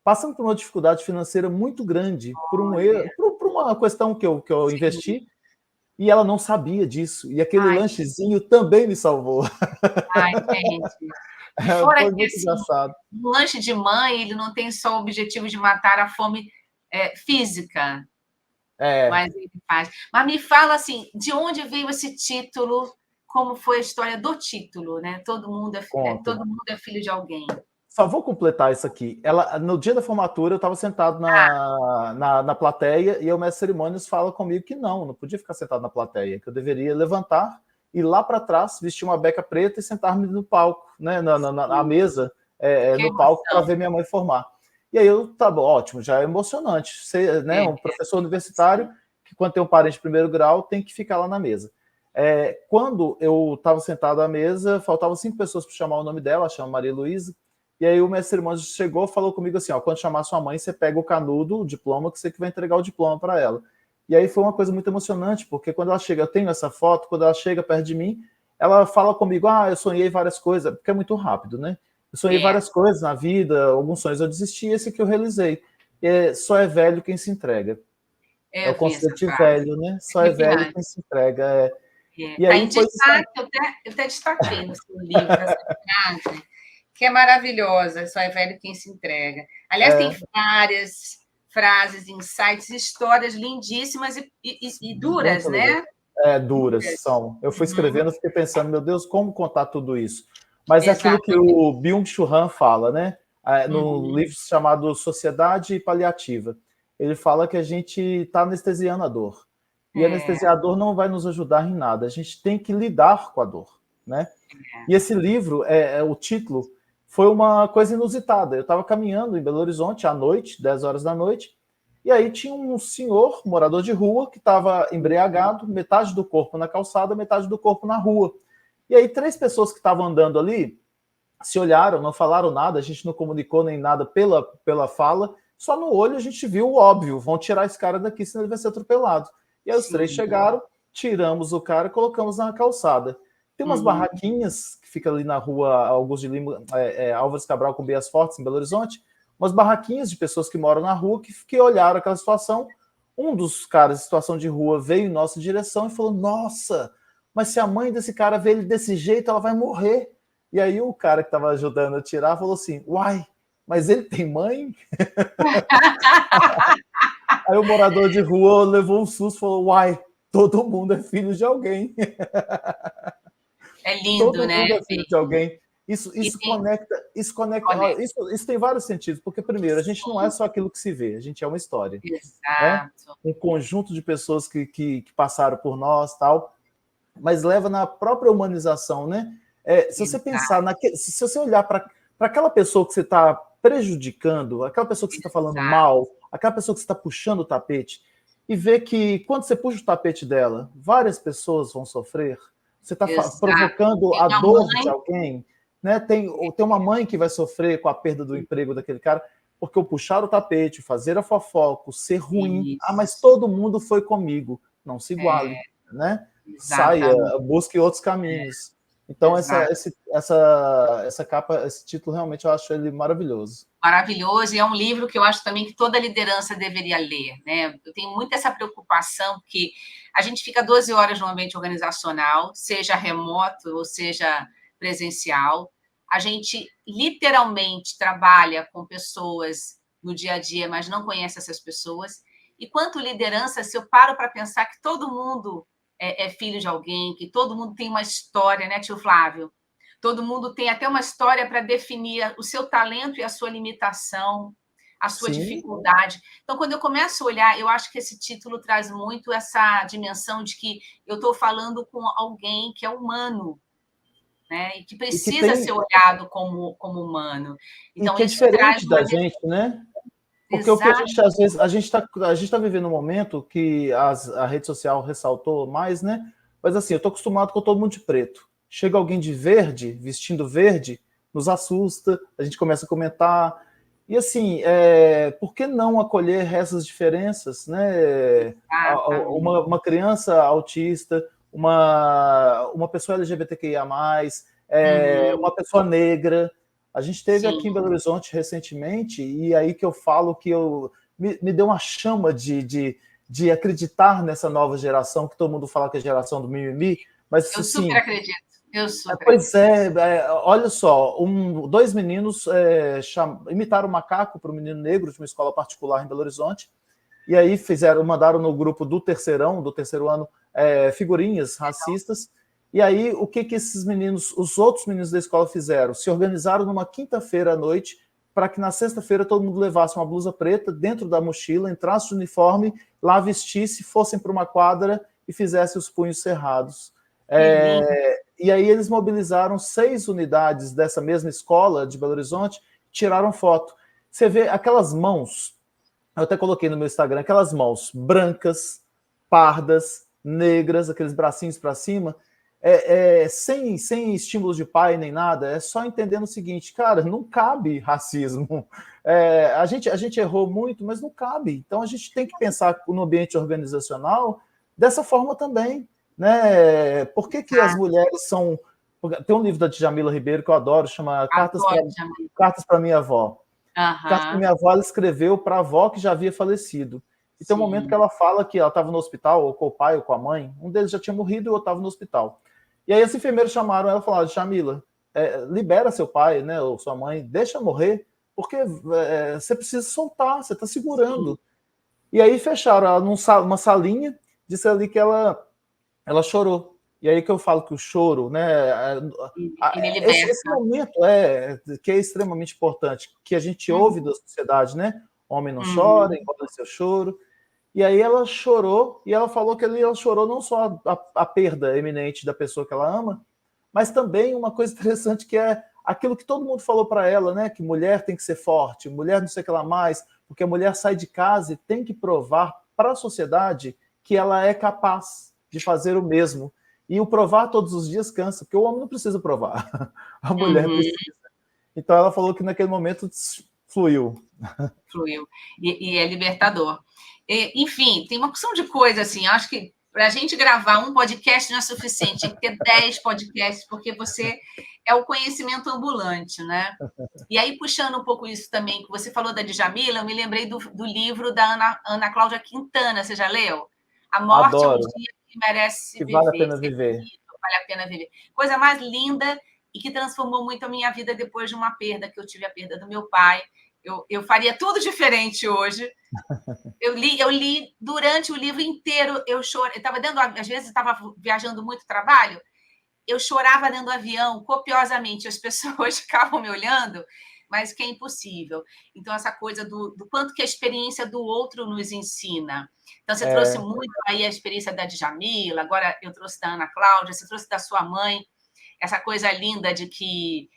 passando por uma dificuldade financeira muito grande, por uma questão que eu investi, e ela não sabia disso. E aquele lanchezinho também me salvou. Ai, gente. E fora foi muito engraçado. O lanche de mãe, ele não tem só o objetivo de matar a fome física, mas ele faz. Mas me fala assim, de onde veio esse título? Como foi a história do título, né? Todo mundo é filho de alguém. Só vou completar isso aqui. No dia da formatura, eu estava sentado na plateia, e o mestre de cerimônias fala comigo que não podia ficar sentado na plateia, que eu deveria levantar, ir lá para trás, vestir uma beca preta e sentar-me no palco, né, na mesa, no palco, para ver minha mãe formar. E aí tá bom, ótimo, já é emocionante. Você, né, um professor universitário, que quando tem um parente de primeiro grau, tem que ficar lá na mesa. Quando eu estava sentado à mesa, faltavam 5 pessoas para chamar o nome dela, ela chama Maria Luísa. E aí o mestre cerimônias chegou e falou comigo assim, quando chamar sua mãe, você pega o canudo, o diploma, que você que vai entregar o diploma para ela. E aí foi uma coisa muito emocionante, porque quando ela chega, eu tenho essa foto, quando ela chega perto de mim, ela fala comigo, eu sonhei várias coisas, porque é muito rápido, né? Eu sonhei várias coisas na vida, alguns sonhos eu desisti, esse que eu realizei. Só é velho quem se entrega. É o conceito de velho, né? Só é velho quem se entrega. E aí, em destaque, eu até destaquei no seu livro essa frase, que é maravilhosa, só é velho quem se entrega. Aliás, tem várias frases, insights, histórias lindíssimas e duras, né? Duras são. Eu fui escrevendo, fiquei pensando, meu Deus, como contar tudo isso? Mas é aquilo que o Byung-Chul Han fala, né? No livro chamado Sociedade Paliativa. Ele fala que a gente está anestesiando a dor. E anestesiar a dor não vai nos ajudar em nada. A gente tem que lidar com a dor, né? E esse livro, o título, foi uma coisa inusitada. Eu estava caminhando em Belo Horizonte à noite, 10 horas da noite, e aí tinha um senhor, morador de rua, que estava embriagado, metade do corpo na calçada, metade do corpo na rua. E aí 3 pessoas que estavam andando ali se olharam, não falaram nada, a gente não comunicou nem nada pela fala, só no olho a gente viu o óbvio, vão tirar esse cara daqui, senão ele vai ser atropelado. E aí os 3 chegaram, tiramos o cara e colocamos na calçada. Tem umas barraquinhas que ficam ali na rua Augusto de Lima, Álvares Cabral com Bias Fortes, em Belo Horizonte, umas barraquinhas de pessoas que moram na rua que olharam aquela situação. Um dos caras em situação de rua veio em nossa direção e falou, nossa, mas se a mãe desse cara vê ele desse jeito, ela vai morrer. E aí o cara que estava ajudando a tirar falou assim, uai, mas ele tem mãe? Aí o morador de rua levou um susto e falou, uai, todo mundo é filho de alguém. É lindo, todo né? Todo mundo é filho de alguém. Isso conecta. Isso tem vários sentidos, porque, primeiro, a gente não é só aquilo que se vê, a gente é uma história. Exato. Né? Um conjunto de pessoas que passaram por nós, tal, mas leva na própria humanização, né? Se você pensar, se você olhar para aquela pessoa que você está prejudicando, aquela pessoa que você está falando mal, aquela pessoa que você está puxando o tapete, e ver que quando você puxa o tapete dela, várias pessoas vão sofrer, você está provocando a dor de alguém, né? Tem uma mãe que vai sofrer com a perda do emprego daquele cara, porque o puxar o tapete, fazer a fofoca, ser ruim, mas todo mundo foi comigo, não se iguale, né? Saia, busque outros caminhos. Então, Exato. essa capa, esse título, realmente eu acho ele maravilhoso. Maravilhoso, e é um livro que eu acho também que toda liderança deveria ler, né? Eu tenho muito essa preocupação, que a gente fica 12 horas no ambiente organizacional, seja remoto ou seja presencial. A gente literalmente trabalha com pessoas no dia a dia, mas não conhece essas pessoas. E quanto liderança, se eu paro para pensar que todo mundo é filho de alguém, que todo mundo tem uma história, né, tio Flávio? Todo mundo tem até uma história para definir o seu talento e a sua limitação, a sua Sim. dificuldade. Então, quando eu começo a olhar, eu acho que esse título traz muito essa dimensão de que eu estou falando com alguém que é humano, né? E que E que precisa tem ser olhado como humano. e Então, que é isso traz diferente uma... da gente, né? Porque o que a Exato. gente, às vezes, a gente tá vivendo um momento que a rede social ressaltou mais, né? Mas assim, eu tô acostumado com todo mundo de preto. Chega alguém de verde, vestindo verde, nos assusta, a gente começa a comentar. E assim, por que não acolher essas diferenças, né? Exatamente. Uma criança autista, uma pessoa LGBTQIA+, Uhum. uma pessoa negra. A gente teve Sim. aqui em Belo Horizonte recentemente, e aí que eu falo que me deu uma chama de acreditar nessa nova geração, que todo mundo fala que é a geração do mimimi, mas Eu super assim, acredito. Eu super pois acredito. olha só, dois meninos imitaram um macaco para um menino negro de uma escola particular em Belo Horizonte, e aí mandaram no grupo do terceiro ano, figurinhas racistas. E aí, o que esses meninos, os outros meninos da escola fizeram? Se organizaram numa quinta-feira à noite para que na sexta-feira todo mundo levasse uma blusa preta dentro da mochila, entrasse de uniforme, lá vestisse, fossem para uma quadra e fizessem os punhos cerrados. Que lindo. E aí eles mobilizaram 6 unidades dessa mesma escola de Belo Horizonte, tiraram foto. Você vê aquelas mãos, eu até coloquei no meu Instagram, aquelas mãos brancas, pardas, negras, aqueles bracinhos para cima, sem estímulos de pai nem nada, é só entendendo o seguinte, cara, não cabe racismo. A gente errou muito, mas não cabe. Então a gente tem que pensar no ambiente organizacional dessa forma também. Né? Por que as mulheres são. Tem um livro da Djamila Ribeiro que eu adoro, chama Adoro, Jamil. Cartas para Minha Avó. Carta que Aham. minha avó ela escreveu para a avó que já havia falecido. E tem um momento que Sim. ela fala que ela estava no hospital, ou com o pai, ou com a mãe. Um deles já tinha morrido e o outro estava no hospital. E aí, as enfermeiros chamaram ela e falaram: Jamila, libera seu pai, né, ou sua mãe, deixa morrer, porque você precisa soltar, você está Sim. segurando. E aí fecharam ela numa salinha, disse ali que ela chorou. E aí que eu falo que o choro, né, Ele esse liberta. momento que é extremamente importante, que a gente ouve Uhum. da sociedade, né? Homem não chora, Uhum. engole seu choro. E aí ela chorou, e ela falou que ali ela chorou não só a perda eminente da pessoa que ela ama, mas também uma coisa interessante que é aquilo que todo mundo falou para ela, né? Que mulher tem que ser forte, mulher não sei o que lá mais, porque a mulher sai de casa e tem que provar para a sociedade que ela é capaz de fazer o mesmo. E o provar todos os dias cansa, porque o homem não precisa provar, a mulher Uhum. precisa. Então ela falou que naquele momento fluiu. Fluiu. E é libertador. Enfim, tem uma porção de coisa assim. Acho que para a gente gravar um podcast não é suficiente, tem que ter 10 podcasts, porque você é o conhecimento ambulante, né? E aí, puxando um pouco isso também, que você falou da Djamila, eu me lembrei do livro da Ana Cláudia Quintana, você já leu? A Morte é um Adoro, dia que merece que vale a viver. pena viver. Vale a pena viver. Coisa mais linda e que transformou muito a minha vida depois de uma perda, que eu tive a perda do meu pai. Eu faria tudo diferente hoje. Eu li durante o livro inteiro, eu chorei. Eu estava dentro, às vezes estava viajando muito trabalho, eu chorava dentro do avião copiosamente, as pessoas ficavam me olhando, mas que é impossível. Então, essa coisa do quanto que a experiência do outro nos ensina. Então, você trouxe É, muito aí a experiência da Djamila, agora eu trouxe da Ana Cláudia, você trouxe da sua mãe, essa coisa linda de que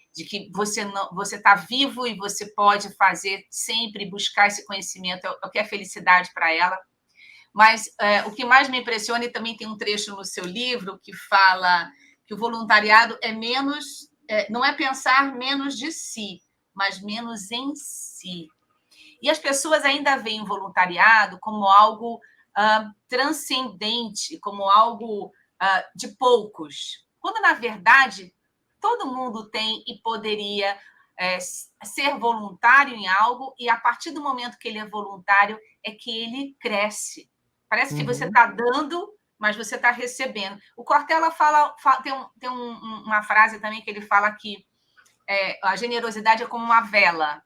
você está vivo e você pode fazer sempre, buscar esse conhecimento, é o que é felicidade para ela. Mas o que mais me impressiona, e também tem um trecho no seu livro que fala que o voluntariado é menos, não é pensar menos de si, mas menos em si. E as pessoas ainda veem o voluntariado como algo transcendente, como algo de poucos, quando, na verdade, todo mundo tem e poderia ser voluntário em algo, e a partir do momento que ele é voluntário é que ele cresce. Parece que você está dando, mas você está recebendo. O Cortella tem uma frase também que ele fala que a generosidade é como uma vela,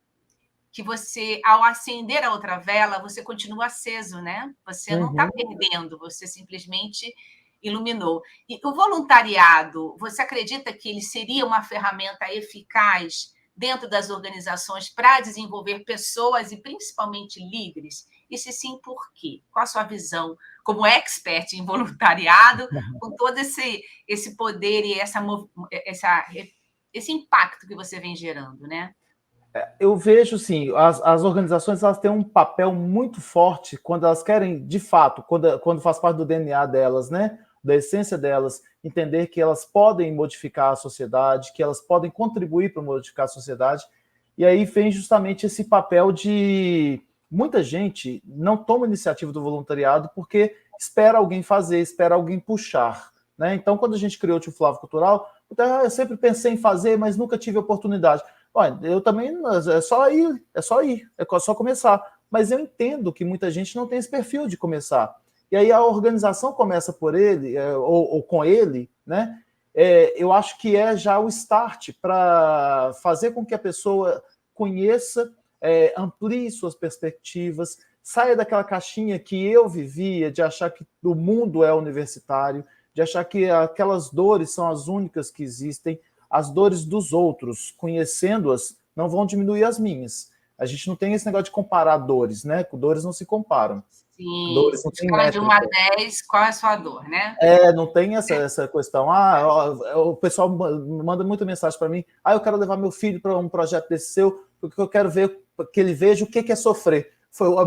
que você, ao acender a outra vela, você continua aceso, né? Você não está perdendo, você simplesmente iluminou. E o voluntariado, você acredita que ele seria uma ferramenta eficaz dentro das organizações para desenvolver pessoas e principalmente líderes? E se sim, por quê? Qual a sua visão como expert em voluntariado, com todo esse poder e esse impacto que você vem gerando, né? Eu vejo, sim, as organizações elas têm um papel muito forte quando elas querem, de fato, quando faz parte do DNA delas, né, da essência delas, entender que elas podem modificar a sociedade, que elas podem contribuir para modificar a sociedade, e aí vem justamente esse papel de... Muita gente não toma iniciativa do voluntariado porque espera alguém fazer, espera alguém puxar, né? Então, quando a gente criou o Tio Flávio Cultural, eu sempre pensei em fazer, mas nunca tive oportunidade. Olha, eu também, é só ir, é só começar. Mas eu entendo que muita gente não tem esse perfil de começar. E aí a organização começa por ele, ou com ele, né? Eu acho que é já o start para fazer com que a pessoa conheça, amplie suas perspectivas, saia daquela caixinha que eu vivia, de achar que o mundo é universitário, de achar que aquelas dores são as únicas que existem. As dores dos outros, conhecendo-as, não vão diminuir as minhas. A gente não tem esse negócio de comparar dores, né? Dores não se comparam. Sim, Dores não tem escala de 1 a métrica. 10, qual é a sua dor, né? Não tem essa questão. O pessoal manda muita mensagem para mim. Eu quero levar meu filho para um projeto desse seu, porque eu quero ver que ele veja o que é sofrer.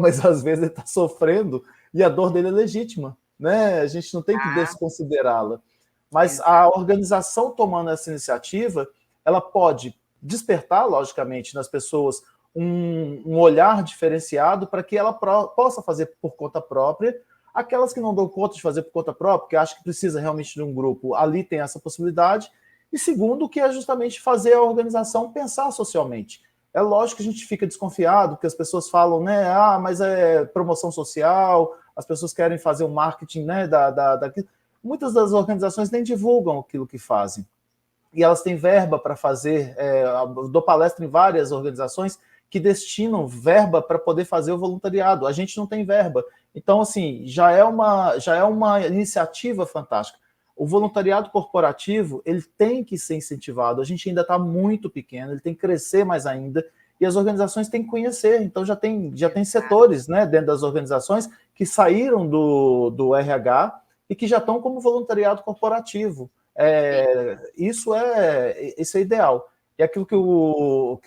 Mas às vezes ele está sofrendo e a dor dele é legítima, né? A gente não tem que desconsiderá-la. Mas a organização tomando essa iniciativa, ela pode despertar, logicamente, nas pessoas um olhar diferenciado para que ela possa fazer por conta própria. Aquelas que não dão conta de fazer por conta própria, que acham que precisa realmente de um grupo, ali tem essa possibilidade. E segundo, que é justamente fazer a organização pensar socialmente. É lógico que a gente fica desconfiado, porque as pessoas falam, né, mas é promoção social, as pessoas querem fazer o marketing, né, muitas das organizações nem divulgam aquilo que fazem. E elas têm verba para fazer, dou palestra em várias organizações que destinam verba para poder fazer o voluntariado. A gente não tem verba. Então, assim, já é uma iniciativa fantástica. O voluntariado corporativo, ele tem que ser incentivado. A gente ainda está muito pequeno, ele tem que crescer mais ainda, e as organizações têm que conhecer. Então, já tem setores, né, dentro das organizações que saíram do RH e que já estão como voluntariado corporativo. Isso é ideal. E aquilo que o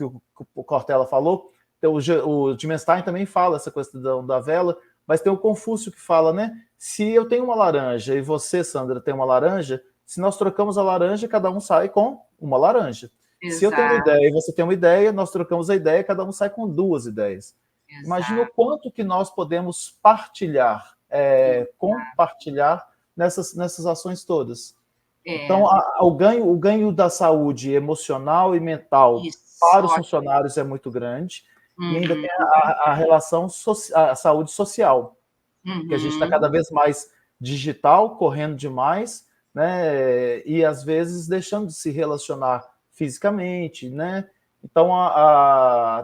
Cortella falou, o Dimenstein também fala essa questão da vela, mas tem o Confúcio que fala, né? Se eu tenho uma laranja e você, Sandra, tem uma laranja, se nós trocamos a laranja, cada um sai com uma laranja. Exato. Se eu tenho uma ideia e você tem uma ideia, nós trocamos a ideia, cada um sai com 2 ideias. Exato. Imagina o quanto que nós podemos partilhar, compartilhar nessas ações todas. Então, o ganho da saúde emocional e mental para os funcionários é muito grande. E ainda tem a relação, a saúde social, que a gente está cada vez mais digital, correndo demais, né? E às vezes deixando de se relacionar fisicamente, né? Então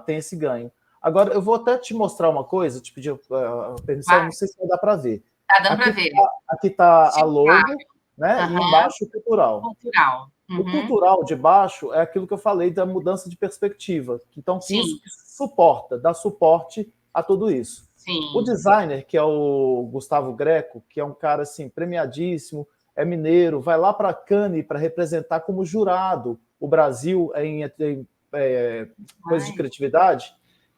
tem esse ganho. Agora, eu vou até te mostrar uma coisa, te pedir permissão, não sei se vai dar para ver. Está dando para ver. Aqui está a logo, né? E embaixo o cultural. O cultural de baixo é aquilo que eu falei da mudança de perspectiva. Então, isso dá suporte a tudo isso. Sim. O designer, que é o Gustavo Greco, que é um cara assim, premiadíssimo, é mineiro, vai lá para Cannes para representar como jurado o Brasil em coisas de criatividade.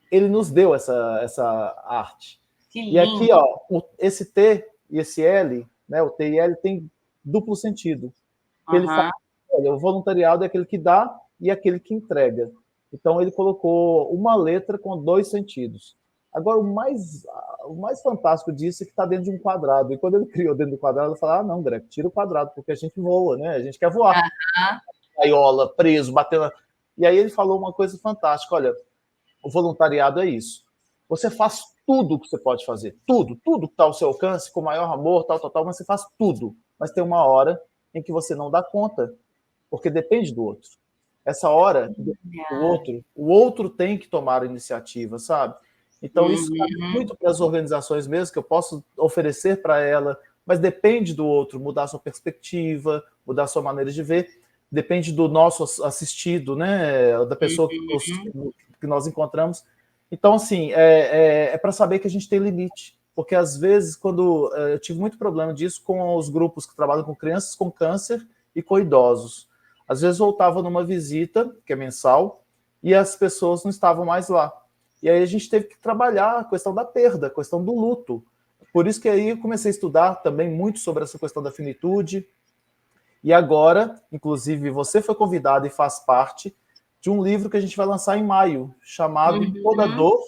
Ele nos deu essa arte. Que lindo. E aqui, esse T e esse L, né, o T e L tem duplo sentido. Ele fala, olha, o voluntariado é aquele que dá e aquele que entrega. Então, ele colocou uma letra com 2 sentidos. Agora, o mais fantástico disso é que está dentro de um quadrado. E quando ele criou dentro do quadrado, ele falou, não, Greco, tira o quadrado, porque a gente voa, né? A gente quer voar. gaiola, preso, batendo. E aí ele falou uma coisa fantástica: olha, o voluntariado é isso. Você faz tudo o que você pode fazer, tudo que está ao seu alcance, com o maior amor, tal, mas você faz tudo. Mas tem uma hora em que você não dá conta, porque depende do outro. Essa hora, o outro tem que tomar a iniciativa, sabe? Então, isso cabe muito para as organizações mesmo, que eu posso oferecer para ela, mas depende do outro mudar a sua perspectiva, mudar a sua maneira de ver, depende do nosso assistido, né? Da pessoa que nós encontramos. Então, assim, é para saber que a gente tem limite, porque às vezes, quando eu tive muito problema disso com os grupos que trabalham com crianças com câncer e com idosos. Às vezes voltava numa visita, que é mensal, e as pessoas não estavam mais lá. E aí a gente teve que trabalhar a questão da perda, a questão do luto. Por isso que aí eu comecei a estudar também muito sobre essa questão da finitude. E agora, inclusive, você foi convidado e faz parte de um livro que a gente vai lançar em maio, chamado Toda Dor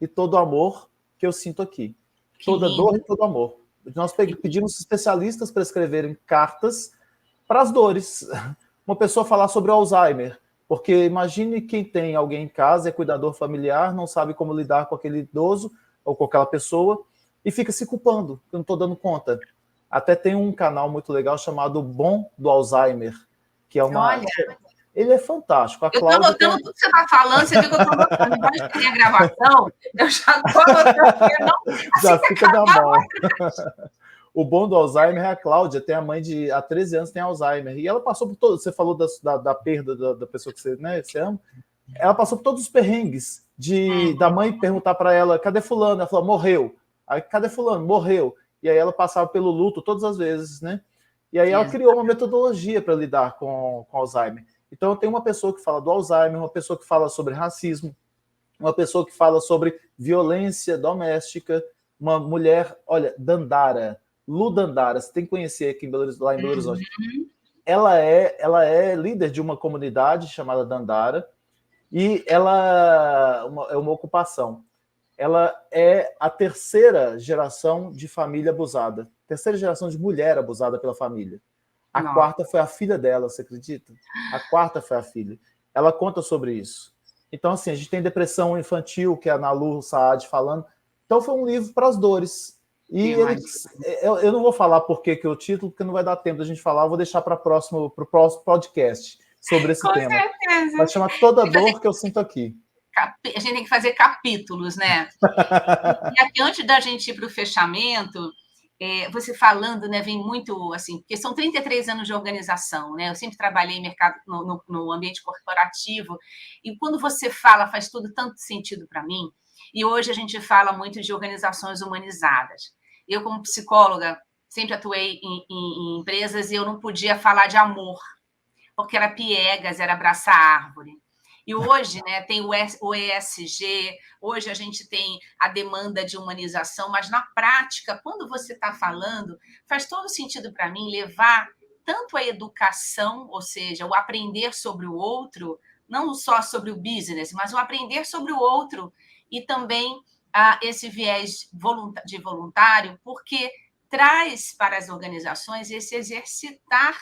e Todo Amor que eu sinto aqui. Toda dor e todo amor. Nós pedimos especialistas para escreverem cartas para as dores. Uma pessoa falar sobre o Alzheimer, porque imagine quem tem alguém em casa, é cuidador familiar, não sabe como lidar com aquele idoso ou com aquela pessoa e fica se culpando, que eu não estou dando conta. Até tem um canal muito legal chamado Bom do Alzheimer, que é uma... Olha. Ele é fantástico. Eu estou anotando tudo que você está falando, você viu que eu estou anotando. Depois de ter a gravação, eu já estou anotando. Já fica da mão. O bom do Alzheimer é a Cláudia, tem a mãe de há 13 anos, tem Alzheimer. E ela passou por todo. Você falou da perda da pessoa que você ama. Ela passou por todos os perrengues da mãe perguntar para ela: cadê fulano? Ela falou: morreu. Aí, cadê fulano? Morreu. E aí ela passava pelo luto todas as vezes, né? E aí ela criou uma metodologia para lidar com Alzheimer. Então, eu tenho uma pessoa que fala do Alzheimer, uma pessoa que fala sobre racismo, uma pessoa que fala sobre violência doméstica, uma mulher, olha, Dandara, Lu Dandara, você tem que conhecer aqui lá em Belo Horizonte. Ela é líder de uma comunidade chamada Dandara, e ela é uma ocupação. Ela é a terceira geração de família abusada, terceira geração de mulher abusada pela família. A quarta foi a filha dela, você acredita? A quarta foi a filha. Ela conta sobre isso. Então, assim, a gente tem depressão infantil, que é a Nalu Saad falando. Então, foi um livro para as dores. E eu não vou falar por que é o título, porque não vai dar tempo da gente falar. Eu vou deixar para o próximo podcast sobre esse tema. Com certeza. Vai chamar Toda Dor que eu sinto aqui. A gente tem que fazer capítulos, né? E aqui, antes da gente ir para o fechamento... você falando, né, vem muito assim, porque são 33 anos de organização, né? Eu sempre trabalhei no ambiente corporativo, e quando você fala, faz tudo tanto sentido para mim. E hoje a gente fala muito de organizações humanizadas. Eu, como psicóloga, sempre atuei em empresas e eu não podia falar de amor, porque era piegas, era abraçar árvore. E hoje, né, tem o ESG, hoje a gente tem a demanda de humanização, mas na prática, quando você está falando, faz todo sentido para mim levar tanto a educação, ou seja, o aprender sobre o outro, não só sobre o business, mas o aprender sobre o outro, e também esse viés de voluntário, porque traz para as organizações esse exercitar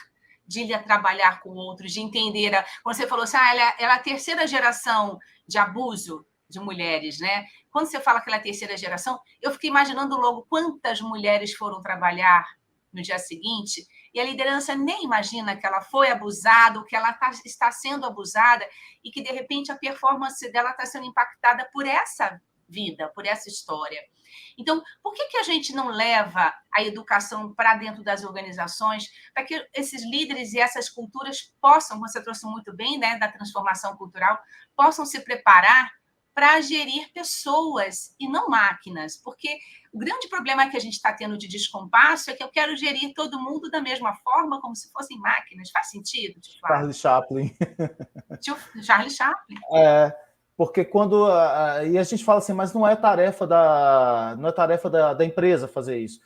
de trabalhar com outros, de entender... Quando você falou assim, ela é a terceira geração de abuso de mulheres, né? Quando você fala que ela é a terceira geração, eu fiquei imaginando logo quantas mulheres foram trabalhar no dia seguinte, e a liderança nem imagina que ela foi abusada, ou que ela está sendo abusada, e que, de repente, a performance dela está sendo impactada por essa vida, por essa história. Então, por que a gente não leva a educação para dentro das organizações, para que esses líderes e essas culturas possam, você trouxe muito bem, né, da transformação cultural, possam se preparar para gerir pessoas e não máquinas? Porque o grande problema que a gente está tendo de descompasso é que eu quero gerir todo mundo da mesma forma, como se fossem máquinas. Faz sentido, tio Flávio? Charlie Chaplin. Charlie Chaplin. Porque quando... E a gente fala assim, mas não é tarefa da empresa fazer isso.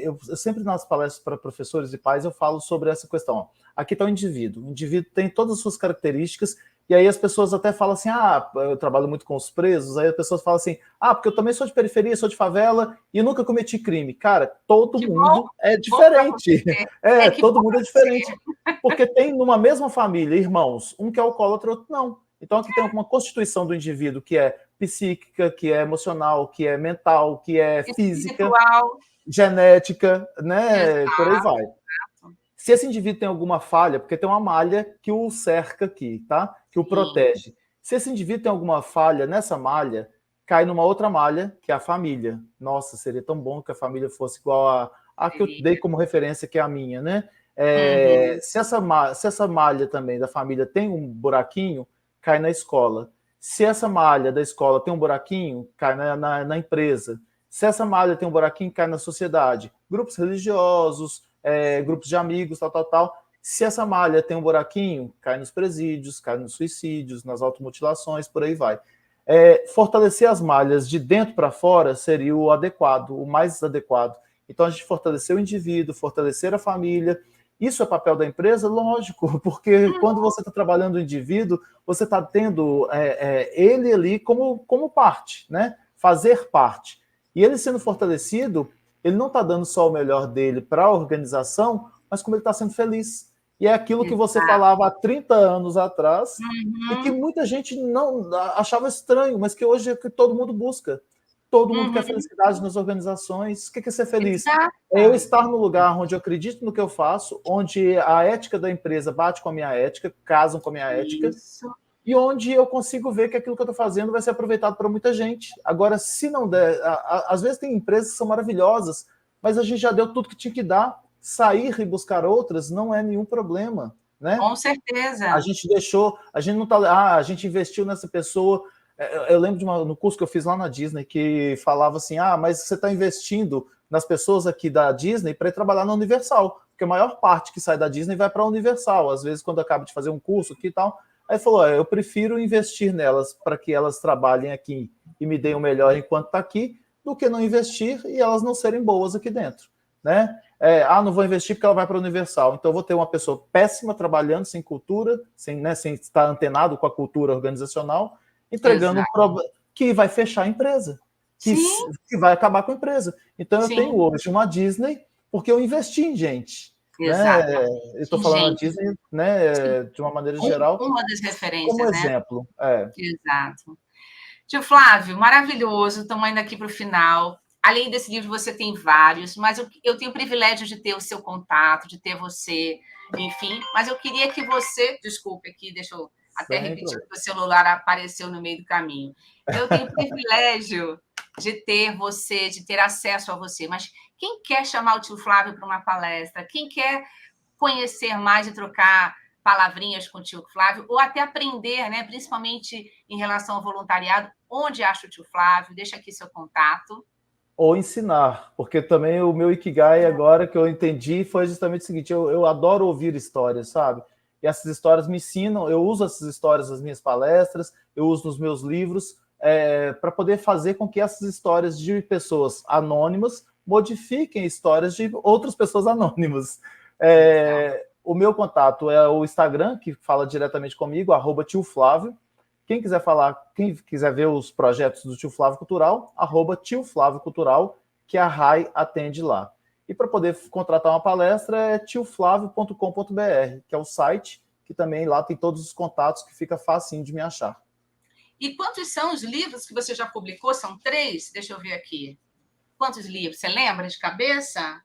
Eu sempre, nas palestras para professores e pais, eu falo sobre essa questão. Aqui está o indivíduo. O indivíduo tem todas as suas características E aí as pessoas até falam assim, eu trabalho muito com os presos, aí as pessoas falam assim, porque eu também sou de periferia, sou de favela e nunca cometi crime. Cara, todo mundo é diferente. Todo mundo é diferente. Porque tem numa mesma família irmãos, um que é alcoólatra, outro não. Então aqui tem uma constituição do indivíduo que é psíquica, que é emocional, que é mental, que é física, espiritual, genética, né? exato, Por aí vai. exato. Se esse indivíduo tem alguma falha, porque tem uma malha que o cerca aqui, tá? Que o protege. Se esse indivíduo tem alguma falha nessa malha, cai numa outra malha, que é a família. Nossa, seria tão bom que a família fosse igual a que eu dei como referência, que é a minha, né? Se essa malha também da família tem um buraquinho, cai na escola. Se essa malha da escola tem um buraquinho, cai na empresa. Se essa malha tem um buraquinho, cai na sociedade. Grupos religiosos, grupos de amigos, tal. Se essa malha tem um buraquinho, cai nos presídios, cai nos suicídios, nas automutilações, por aí vai. Fortalecer as malhas de dentro para fora seria o adequado, o mais adequado. Então, a gente fortalecer o indivíduo, fortalecer a família. Isso é papel da empresa? Lógico, porque quando você está trabalhando o indivíduo, você está tendo ele ali como parte, né? Fazer parte. E ele sendo fortalecido, ele não está dando só o melhor dele para a organização, mas como ele está sendo feliz. E é aquilo que você falava há 30 anos atrás, e que muita gente não achava estranho, mas que hoje é que todo mundo busca. Todo mundo quer felicidade nas organizações. O que é ser feliz? É eu estar no lugar onde eu acredito no que eu faço, onde a ética da empresa bate com a minha ética, casam com a minha ética, e onde eu consigo ver que aquilo que eu estou fazendo vai ser aproveitado para muita gente. Agora, se não der... Às vezes tem empresas que são maravilhosas, mas a gente já deu tudo que tinha que dar. Sair e buscar outras não é nenhum problema, né? Com certeza. A gente deixou... A gente não tá... a gente investiu nessa pessoa... Eu lembro no curso que eu fiz lá na Disney, que falava assim, mas você está investindo nas pessoas aqui da Disney para ir trabalhar na Universal, porque a maior parte que sai da Disney vai para a Universal, às vezes quando acaba de fazer um curso aqui e tal. Aí falou, eu prefiro investir nelas para que elas trabalhem aqui e me deem o melhor enquanto está aqui, do que não investir e elas não serem boas aqui dentro, né? Não vou investir porque ela vai para a Universal, então eu vou ter uma pessoa péssima trabalhando, sem cultura, sem estar antenado com a cultura organizacional, entregando um problema que vai fechar a empresa, que vai acabar com a empresa. Então, eu tenho hoje uma Disney porque eu investi em gente. Né? Eu estou falando a Disney, né, de uma maneira geral. Uma das referências, como exemplo. Exato. Tio Flávio, maravilhoso, estamos indo aqui para o final. Além desse livro, você tem vários, mas eu tenho o privilégio de ter o seu contato, de ter você, enfim. Mas eu queria que você... Desculpe aqui, deixa eu até repetir, que o celular apareceu no meio do caminho. Eu tenho o privilégio de ter você, de ter acesso a você, mas quem quer chamar o tio Flávio para uma palestra, quem quer conhecer mais e trocar palavrinhas com o tio Flávio, ou até aprender, né, principalmente em relação ao voluntariado, onde acha o tio Flávio? Deixa aqui seu contato. Ou ensinar, porque também o meu Ikigai agora que eu entendi foi justamente o seguinte, eu adoro ouvir histórias, sabe? E essas histórias me ensinam, eu uso essas histórias nas minhas palestras, eu uso nos meus livros, para poder fazer com que essas histórias de pessoas anônimas modifiquem histórias de outras pessoas anônimas. O meu contato é o Instagram, que fala diretamente comigo, @tioflávio. Quem quiser ver os projetos do Tio Flávio Cultural, @tioflávio Cultural, que a RAI atende lá. E para poder contratar uma palestra é tioflavio.com.br, que é o site, que também lá tem todos os contatos, que fica facinho de me achar. E quantos são os livros que você já publicou? São 3? Deixa eu ver aqui. Quantos livros? Você lembra de cabeça?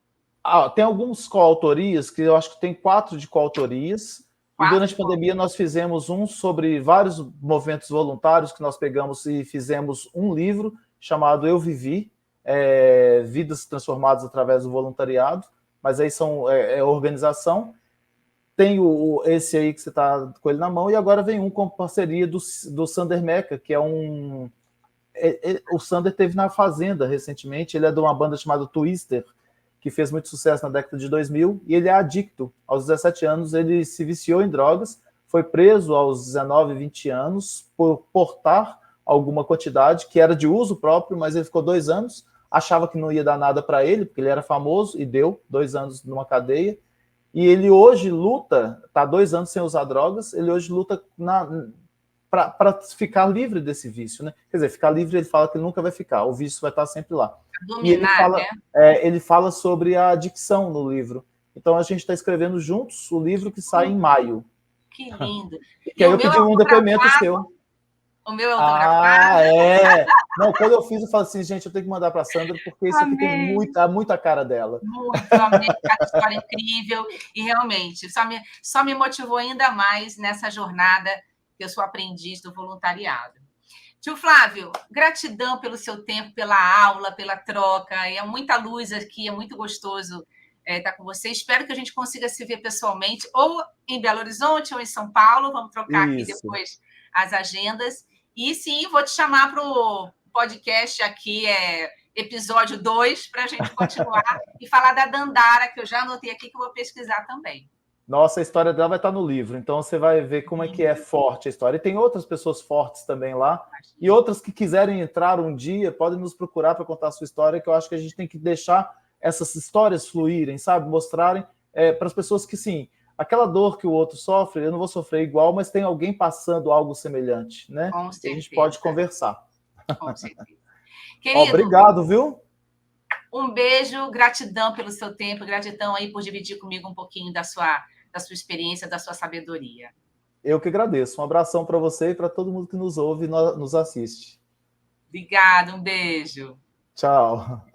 Tem alguns coautorias, que eu acho que tem 4 de coautorias. E durante a pandemia nós fizemos um sobre vários movimentos voluntários, que nós pegamos e fizemos um livro chamado Eu Vivi, Vidas Transformadas através do Voluntariado, mas aí é organização. Tem esse aí que você está com ele na mão, e agora vem um com parceria do Sander Meca, que é um... o Sander teve na Fazenda recentemente, ele é de uma banda chamada Twister, que fez muito sucesso na década de 2000, e ele é adicto. Aos 17 anos, ele se viciou em drogas, foi preso aos 19, 20 anos por portar alguma quantidade que era de uso próprio, mas ele ficou 2 anos, achava que não ia dar nada para ele, porque ele era famoso, e deu 2 anos numa cadeia. E ele hoje luta, está 2 anos sem usar drogas, ele hoje luta para ficar livre desse vício, né? Quer dizer, ficar livre, ele fala que ele nunca vai ficar, o vício vai estar sempre lá. Dominar, e ele fala, né? Ele fala sobre a adicção no livro. Então a gente está escrevendo juntos o livro que sai em maio. Que lindo. Que aí eu pedi um depoimento seu. O meu é autografado? Não, quando eu fiz, eu falei assim, gente, eu tenho que mandar para a Sandra, porque isso aqui tem muita cara dela. Muito, amei, cada história incrível, e realmente, só me motivou ainda mais nessa jornada que eu sou aprendiz do voluntariado. Tio Flávio, gratidão pelo seu tempo, pela aula, pela troca, é muita luz aqui, é muito gostoso estar com você. Espero que a gente consiga se ver pessoalmente, ou em Belo Horizonte, ou em São Paulo, vamos trocar aqui depois as agendas. E sim, vou te chamar para o podcast aqui, episódio 2, para a gente continuar e falar da Dandara, que eu já anotei aqui, que eu vou pesquisar também. Nossa, a história dela vai estar no livro, então você vai ver como é que é forte a história. E tem outras pessoas fortes também lá, e outras que quiserem entrar um dia, podem nos procurar para contar a sua história, que eu acho que a gente tem que deixar essas histórias fluírem, sabe? Mostrarem para as pessoas que, sim, aquela dor que o outro sofre, eu não vou sofrer igual, mas tem alguém passando algo semelhante, né? Com certeza. E a gente pode conversar. Com certeza. Querido, obrigado, viu? Um beijo, gratidão pelo seu tempo, gratidão aí por dividir comigo um pouquinho da sua experiência, da sua sabedoria. Eu que agradeço. Um abração para você e para todo mundo que nos ouve e nos assiste. Obrigada, um beijo. Tchau.